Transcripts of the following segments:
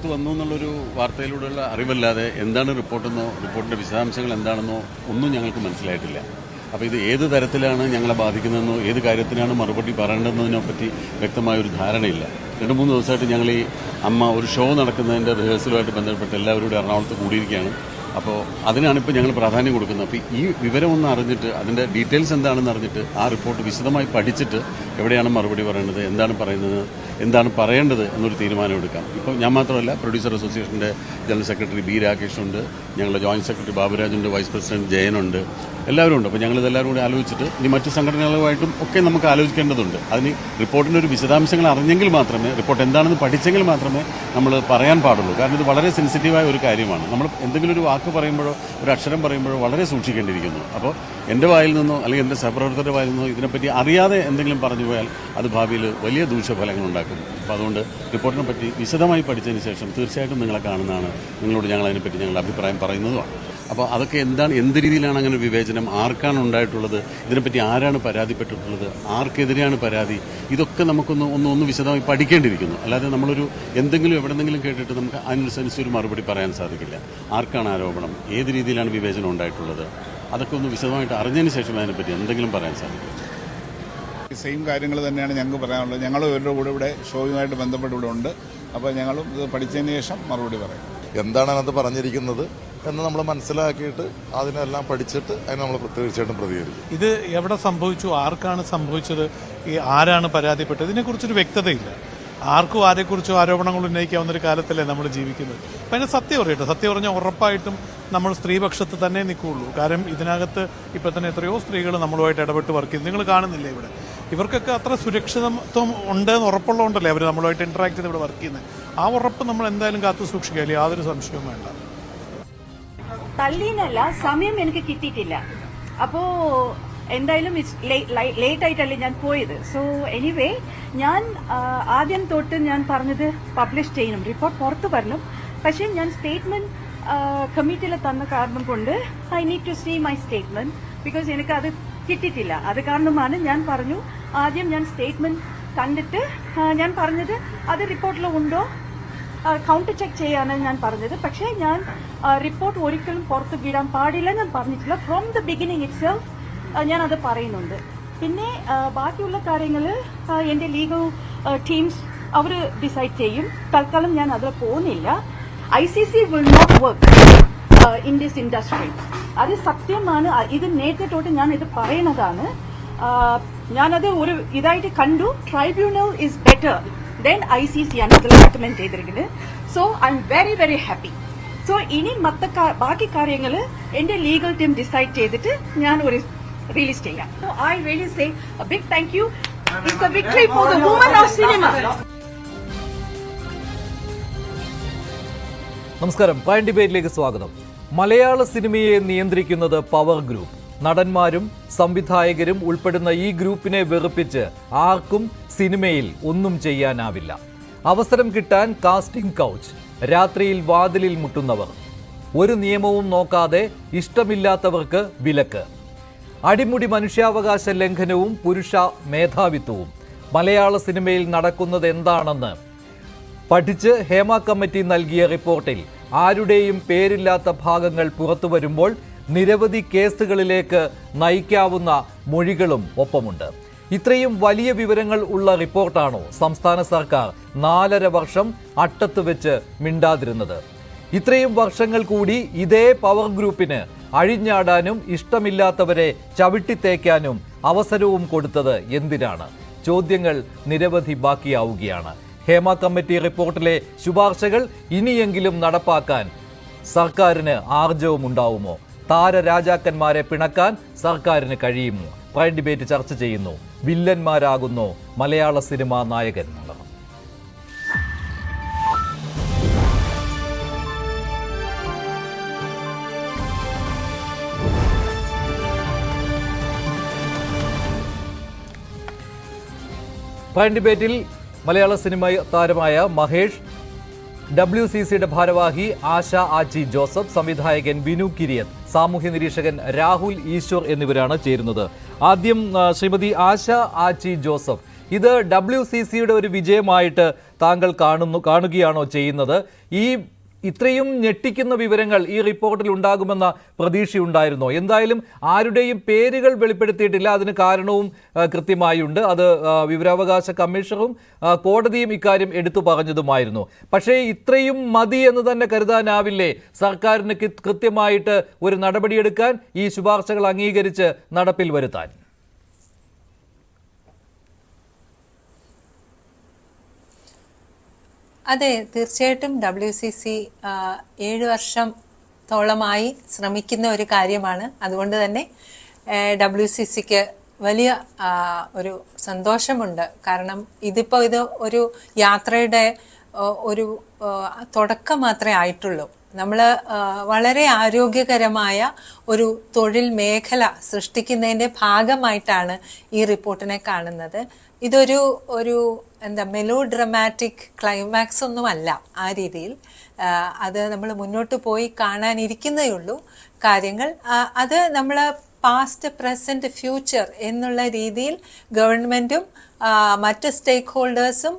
പുറത്തു വന്നു എന്നുള്ളൊരു വാർത്തയിലൂടെയുള്ള അറിവല്ലാതെ എന്താണ് റിപ്പോർട്ടെന്നോ റിപ്പോർട്ടിൻ്റെ വിശദാംശങ്ങൾ എന്താണെന്നോ ഒന്നും ഞങ്ങൾക്ക് മനസ്സിലായിട്ടില്ല. അപ്പോൾ ഇത് ഏത് തരത്തിലാണ് ഞങ്ങളെ ബാധിക്കുന്നതെന്നോ ഏത് കാര്യത്തിനാണ് മറുപടി പറയേണ്ടതെന്നതിനെപ്പറ്റി വ്യക്തമായൊരു ധാരണയില്ല. 2-3 ദിവസമായിട്ട് ഞങ്ങൾ ഈ അമ്മ ഒരു ഷോ നടക്കുന്നതിൻ്റെ റിഹേഴ്സലുമായിട്ട് ബന്ധപ്പെട്ട് എല്ലാവരോടും എറണാകുളത്ത് കൂടിയിരിക്കുകയാണ്. അപ്പോൾ അതിനാണിപ്പോൾ ഞങ്ങൾ പ്രാധാന്യം കൊടുക്കുന്നത്. അപ്പോൾ ഈ വിവരമൊന്ന് അറിഞ്ഞിട്ട് അതിൻ്റെ ഡീറ്റെയിൽസ് എന്താണെന്ന് അറിഞ്ഞിട്ട് ആ റിപ്പോർട്ട് വിശദമായി പഠിച്ചിട്ട് എവിടെയാണ് മറുപടി പറയേണ്ടത്, എന്താണ് പറയുന്നത്, എന്താണ് പറയേണ്ടത് എന്നൊരു തീരുമാനം എടുക്കാം. ഇപ്പോൾ ഞാൻ മാത്രമല്ല, പ്രൊഡ്യൂസർ അസോസിയേഷൻ്റെ ജനറൽ സെക്രട്ടറി ബി രാകേഷുണ്ട്, ഞങ്ങളുടെ ജോയിൻറ്റ് സെക്രട്ടറി ബാബുരാജുണ്ട്, വൈസ് പ്രസിഡന്റ് ജയനുണ്ട്, എല്ലാവരും ഉണ്ട്. അപ്പോൾ ഞങ്ങളിതെല്ലാവരും കൂടി ആലോചിച്ചിട്ട് ഇനി മറ്റ് സംഘടനകളുമായിട്ടും ഒക്കെ നമുക്ക് ആലോചിക്കേണ്ടതുണ്ട്. അതിന് റിപ്പോർട്ടിൻ്റെ ഒരു വിശദാംശങ്ങൾ അറിഞ്ഞെങ്കിൽ മാത്രമേ, റിപ്പോർട്ട് എന്താണെന്ന് പഠിച്ചെങ്കിൽ മാത്രമേ നമ്മൾ പറയാൻ പാടുള്ളൂ. കാരണം ഇത് വളരെ സെൻസിറ്റീവായ ഒരു കാര്യമാണ്. നമ്മൾ എന്തെങ്കിലും ഒരു വാക്ക് പറയുമ്പോഴോ ഒരു അക്ഷരം പറയുമ്പോഴോ വളരെ സൂക്ഷിക്കേണ്ടിയിരിക്കുന്നു. അപ്പോൾ എൻ്റെ വായിൽ നിന്നോ അല്ലെങ്കിൽ എൻ്റെ സഹപ്രവർത്തകരുടെ വായിൽ നിന്നോ ഇതിനെപ്പറ്റി അറിയാതെ എന്തെങ്കിലും പറഞ്ഞു പോയാൽ അത് ഭാവിയിൽ വലിയ ദൂഷ്യഫലങ്ങൾ ഉണ്ടാക്കും. അപ്പോൾ അതുകൊണ്ട് റിപ്പോർട്ടിനെ പറ്റി വിശദമായി പഠിച്ചതിന് ശേഷം തീർച്ചയായിട്ടും നിങ്ങളെ കാണുന്നതാണ്, നിങ്ങളോട് ഞങ്ങൾ അതിനെപ്പറ്റി ഞങ്ങളുടെ അഭിപ്രായം പറയുന്നതുമാണ്. അപ്പോൾ അതൊക്കെ എന്താണ്, എന്ത് രീതിയിലാണ് അങ്ങനെ വിവേചനം, ആർക്കാണ് ഉണ്ടായിട്ടുള്ളത്, ഇതിനെപ്പറ്റി ആരാണ് പരാതിപ്പെട്ടിട്ടുള്ളത്, ആർക്കെതിരെയാണ് പരാതി, ഇതൊക്കെ നമുക്കൊന്ന് വിശദമായി പഠിക്കേണ്ടിയിരിക്കുന്നു. അല്ലാതെ നമ്മളൊരു എന്തെങ്കിലും എവിടെന്നെങ്കിലും കേട്ടിട്ട് നമുക്ക് അതിനനുസരിച്ച് ഒരു മറുപടി പറയാൻ സാധിക്കില്ല. ആർക്കാണ് ആരോപണം, ഏത് രീതിയിലാണ് വിവേചനം ഉണ്ടായിട്ടുള്ളത്, അതൊക്കെ ഒന്ന് വിശദമായിട്ട് അറിഞ്ഞതിന് ശേഷം അതിനെപ്പറ്റി എന്തെങ്കിലും പറയാൻ സാധിക്കും. സെയിം കാര്യങ്ങൾ തന്നെയാണ് ഞങ്ങൾക്ക് പറയാനുള്ളത്. ഞങ്ങളും ഇവരുടെ കൂടെ ഇവിടെ ഷോയുമായിട്ട് ബന്ധപ്പെട്ട് ഇവിടെ ഉണ്ട്. അപ്പോൾ ഞങ്ങളും ഇത് പഠിച്ചതിന് ശേഷം മറുപടി പറയും. എന്താണ് അതിനകത്ത് പറഞ്ഞിരിക്കുന്നത് എന്ന് നമ്മൾ മനസ്സിലാക്കിയിട്ട് അതിനെല്ലാം പഠിച്ചിട്ട് അതിന് നമ്മൾ തീർച്ചയായിട്ടും പ്രതികരിക്കും. ഇത് എവിടെ സംഭവിച്ചു, ആർക്കാണ് സംഭവിച്ചത്, ആരാണ് പരാതിപ്പെട്ടത്, ഇതിനെക്കുറിച്ചൊരു വ്യക്തതയില്ല. ആർക്കും ആരെക്കുറിച്ചോ ആരോപണങ്ങൾ ഉന്നയിക്കാവുന്നൊരു കാലത്തല്ലേ നമ്മൾ ജീവിക്കുന്നത്. അപ്പം അതിന് സത്യം പറയട്ടെ, സത്യം പറഞ്ഞാൽ ഉറപ്പായിട്ടും നമ്മൾ സ്ത്രീപക്ഷത്ത് തന്നെ നിൽക്കുകയുള്ളൂ. കാരണം ഇതിനകത്ത് ഇപ്പം തന്നെ എത്രയോ സ്ത്രീകൾ നമ്മളുമായിട്ട് ഇടപെട്ട് വർക്ക് ചെയ്ത് നിങ്ങൾ കാണുന്നില്ലേ ഇവിടെ. ഇവർക്കൊക്കെ അത്ര സുരക്ഷിതത്വം ഉണ്ടെന്ന് ഉറപ്പുള്ളതുകൊണ്ടല്ലേ അവർ നമ്മളുമായിട്ട് ഇൻട്രാക്ട് ചെയ്ത് ഇവിടെ വർക്ക് ചെയ്യുന്നത്. ആ ഉറപ്പ് നമ്മൾ എന്തായാലും കാത്തു സൂക്ഷിക്കുക, യാതൊരു സംശയവും വേണ്ട. തള്ളീനല്ല, സമയം എനിക്ക് കിട്ടിയിട്ടില്ല. അപ്പോൾ എന്തായാലും ലേറ്റ് ആയിട്ടല്ലേ ഞാൻ പോയത്. സോ എനിവേ ഞാൻ ആദ്യം തൊട്ട് ഞാൻ പറഞ്ഞത് പബ്ലിഷ് ചെയ്യണം, റിപ്പോർട്ട് പുറത്തു വരണം. പക്ഷേ ഞാൻ സ്റ്റേറ്റ്മെന്റ് കമ്മിറ്റിയിൽ തന്ന കാരണം കൊണ്ട് I need to see my statement because എനിക്ക് അത് കിട്ടിയിട്ടില്ല. അത് കാരണമാണ് ഞാൻ പറഞ്ഞു ആദ്യം ഞാൻ സ്റ്റേറ്റ്മെന്റ് കണ്ടിട്ട് ഞാൻ പറഞ്ഞത് അത് റിപ്പോർട്ടിൽ ഉണ്ടോ കൗണ്ടർ ചെക്ക് ചെയ്യാനാണ് ഞാൻ പറഞ്ഞത്. പക്ഷേ ഞാൻ റിപ്പോർട്ട് ഒരിക്കലും പുറത്ത് വിടാൻ പാടില്ല ഞാൻ പറഞ്ഞിട്ടില്ല. From the beginning it self ഞാൻ അത് പറയുന്നുണ്ട്. പിന്നെ ബാക്കിയുള്ള കാര്യങ്ങൾ എൻ്റെ ലീഗൽ ടീംസ് അവർ ഡിസൈഡ് ചെയ്യും. തൽക്കാലം ഞാൻ അതിൽ പോകുന്നില്ല. ICC will not work in this industry. അത് സത്യമാണ്. ഇത് നേരത്തെ തൊട്ട് ഞാൻ ഇത് പറയുന്നതാണ്. ഞാനത് ഒരു ഇതായിട്ട് കണ്ടു. Tribunal is better then ICC ആണ് അതിൽ റെക്കമെൻഡ് ചെയ്തിരിക്കുന്നത്. So I am very very happy. So ഇനി ബാക്കി കാര്യങ്ങൾ എൻ്റെ ലീഗൽ ടീം ഡിസൈഡ് ചെയ്തിട്ട് ഞാൻ ഒരു റിലീസ് ചെയ്യാം. So I really say a big thank you. It's a victory for the women of cinema. നമസ്കാരം, പ്രൈം ഡിബേറ്റിലേക്ക് സ്വാഗതം. മലയാള സിനിമയെ നിയന്ത്രിക്കുന്നത് പവർ ഗ്രൂപ്പ്. നടന്മാരും സംവിധായകരും ഉൾപ്പെടുന്ന ഈ ഗ്രൂപ്പിനെ വെറുപ്പിച്ച് ആർക്കും സിനിമയിൽ ഒന്നും ചെയ്യാനാവില്ല. അവസരം കിട്ടാൻ കാസ്റ്റിംഗ് കൗച്ച്, രാത്രിയിൽ വാതിലിൽ മുട്ടുന്നവർ, ഒരു നിയമവും നോക്കാതെ ഇഷ്ടമില്ലാത്തവർക്ക് വിലക്ക്, അടിമുടി മനുഷ്യാവകാശ ലംഘനവും പുരുഷ മേധാവിത്വവും. മലയാള സിനിമയിൽ നടക്കുന്നത് എന്താണെന്ന് പഠിച്ച് ഹേമ കമ്മിറ്റി നൽകിയ റിപ്പോർട്ടിൽ ആരുടെയും പേരില്ലാത്ത ഭാഗങ്ങൾ പുറത്തു വരുമ്പോൾ നിരവധി കേസുകളിലേക്ക് നയിക്കാവുന്ന മൊഴികളും ഒപ്പമുണ്ട്. ഇത്രയും വലിയ വിവരങ്ങൾ ഉള്ള റിപ്പോർട്ടാണോ സംസ്ഥാന സർക്കാർ 4.5 വർഷം അട്ടത്ത് വെച്ച് മിണ്ടാതിരുന്നത്? ഇത്രയും വർഷങ്ങൾ കൂടി ഇതേ പവർ ഗ്രൂപ്പിന് അഴിഞ്ഞാടാനും ഇഷ്ടമില്ലാത്തവരെ ചവിട്ടിത്തേക്കാനും അവസരവും കൊടുത്തത് എന്തിനാണ്? ചോദ്യങ്ങൾ നിരവധി ബാക്കിയാവുകയാണ്. ഹേമ കമ്മിറ്റി റിപ്പോർട്ടിലെ ശുപാർശകൾ ഇനിയെങ്കിലും നടപ്പാക്കാൻ സർക്കാരിന് ആർജവമുണ്ടാവുമോ? താരരാജാക്കന്മാരെ പിണക്കാൻ സർക്കാരിന് കഴിയുമോ? പ്രൈം ഡിബേറ്റ് ചർച്ച ചെയ്യുന്നു. വില്ലന്മാരാകുന്നു മലയാള സിനിമാ നായകന്മാർ. പ്രൈം ഡിബേറ്റിൽ മലയാള സിനിമ താരമായ മഹേഷ്, WCCയുടെ ഭാരവാഹി ആശ ആച്ചി ജോസഫ്, സംവിധായകൻ വിനു കിരിയത്ത്, സാമൂഹ്യ നിരീക്ഷകൻ രാഹുൽ ഈശ്വർ എന്നിവരാണ് ചേരുന്നത്. ആദ്യം ശ്രീമതി ആശ ആച്ചി ജോസഫ്, ഇത് WCCയുടെ ഒരു വിജയമായിട്ട് താങ്കൾ കാണുകയാണോ ചെയ്യുന്നത്? ഇത്രയും ഞെട്ടിക്കുന്ന വിവരങ്ങൾ ഈ റിപ്പോർട്ടിൽ ഉണ്ടാകുമെന്ന പ്രതീക്ഷയുണ്ടായിരുന്നോ? എന്തായാലും ആരുടെയും പേരുകൾ വെളിപ്പെടുത്തിയിട്ടില്ല. അതിന് കാരണവും കൃത്യമായുണ്ട്. അത് വിവരാവകാശ കമ്മീഷണറും കോടതിയും ഇക്കാര്യം എടുത്തു പറഞ്ഞതുമായിരുന്നു. പക്ഷേ ഇത്രയും മതി എന്ന് തന്നെ കരുതാനാവില്ലേ സർക്കാരിന് കൃത്യമായിട്ട് ഒരു നടപടിയെടുക്കാൻ, ഈ ശുപാർശകൾ അംഗീകരിച്ച് നടപ്പിൽ വരുത്താൻ? അതെ, തീർച്ചയായിട്ടും WCC 7 വർഷത്തോളമായി ശ്രമിക്കുന്ന ഒരു കാര്യമാണ്. അതുകൊണ്ട് തന്നെ WCCക്ക് വലിയ ഒരു സന്തോഷമുണ്ട്. കാരണം ഇത് ഒരു യാത്രയുടെ ഒരു തുടക്കം മാത്രമേ ആയിട്ടുള്ളൂ. നമ്മൾ വളരെ ആരോഗ്യകരമായ ഒരു തൊഴിൽ മേഖല സൃഷ്ടിക്കുന്നതിൻ്റെ ഭാഗമായിട്ടാണ് ഈ റിപ്പോർട്ടിനെ കാണുന്നത്. ഇതൊരു മെലോ ഡ്രമാറ്റിക് ക്ലൈമാക്സ് ഒന്നുമല്ല ആ രീതിയിൽ. അത് നമ്മൾ മുന്നോട്ട് പോയി കാണാനിരിക്കുന്നേ ഉള്ളൂ കാര്യങ്ങൾ. അത് നമ്മൾ പാസ്റ്റ്, പ്രസന്റ്, ഫ്യൂച്ചർ എന്നുള്ള രീതിയിൽ ഗവൺമെൻറ്റും മറ്റ് സ്റ്റേക്ക് ഹോൾഡേഴ്സും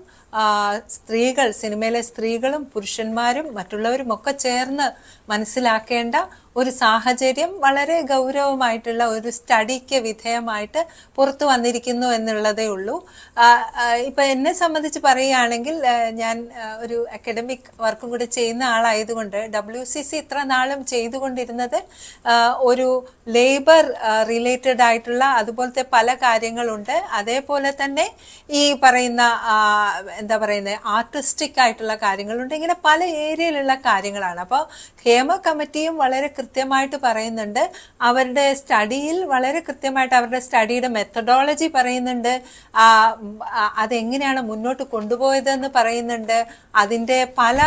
സ്ത്രീകൾ, സിനിമയിലെ സ്ത്രീകളും പുരുഷന്മാരും മറ്റുള്ളവരും ഒക്കെ ചേർന്ന് മനസ്സിലാക്കേണ്ട ഒരു സാഹചര്യം വളരെ ഗൗരവമായിട്ടുള്ള ഒരു സ്റ്റഡിക്ക് വിധേയമായിട്ട് പുറത്തു വന്നിരിക്കുന്നു എന്നുള്ളതേ ഉള്ളൂ. ഇപ്പം എന്നെ സംബന്ധിച്ച് പറയുകയാണെങ്കിൽ ഞാൻ ഒരു അക്കാഡമിക് വർക്കും കൂടി ചെയ്യുന്ന ആളായതുകൊണ്ട് WCC ഇത്ര നാളും ചെയ്തുകൊണ്ടിരുന്നത് ഒരു ലേബർ റിലേറ്റഡ് ആയിട്ടുള്ള അതുപോലത്തെ പല കാര്യങ്ങളുണ്ട്. അതേപോലെ തന്നെ ഈ പറയുന്ന ആർട്ടിസ്റ്റിക് ആയിട്ടുള്ള കാര്യങ്ങളുണ്ട്. ഇങ്ങനെ പല ഏരിയയിലുള്ള കാര്യങ്ങളാണ്. അപ്പോൾ ഹേമ കമ്മിറ്റിയും വളരെ കൃത്യമായിട്ട് പറയുന്നുണ്ട്. അവരുടെ സ്റ്റഡിയിൽ വളരെ കൃത്യമായിട്ട് അവരുടെ സ്റ്റഡിയുടെ മെത്തഡോളജി പറയുന്നുണ്ട്. അതെങ്ങനെയാണ് മുന്നോട്ട് കൊണ്ടുപോയതെന്ന് പറയുന്നുണ്ട്. അതിൻ്റെ പല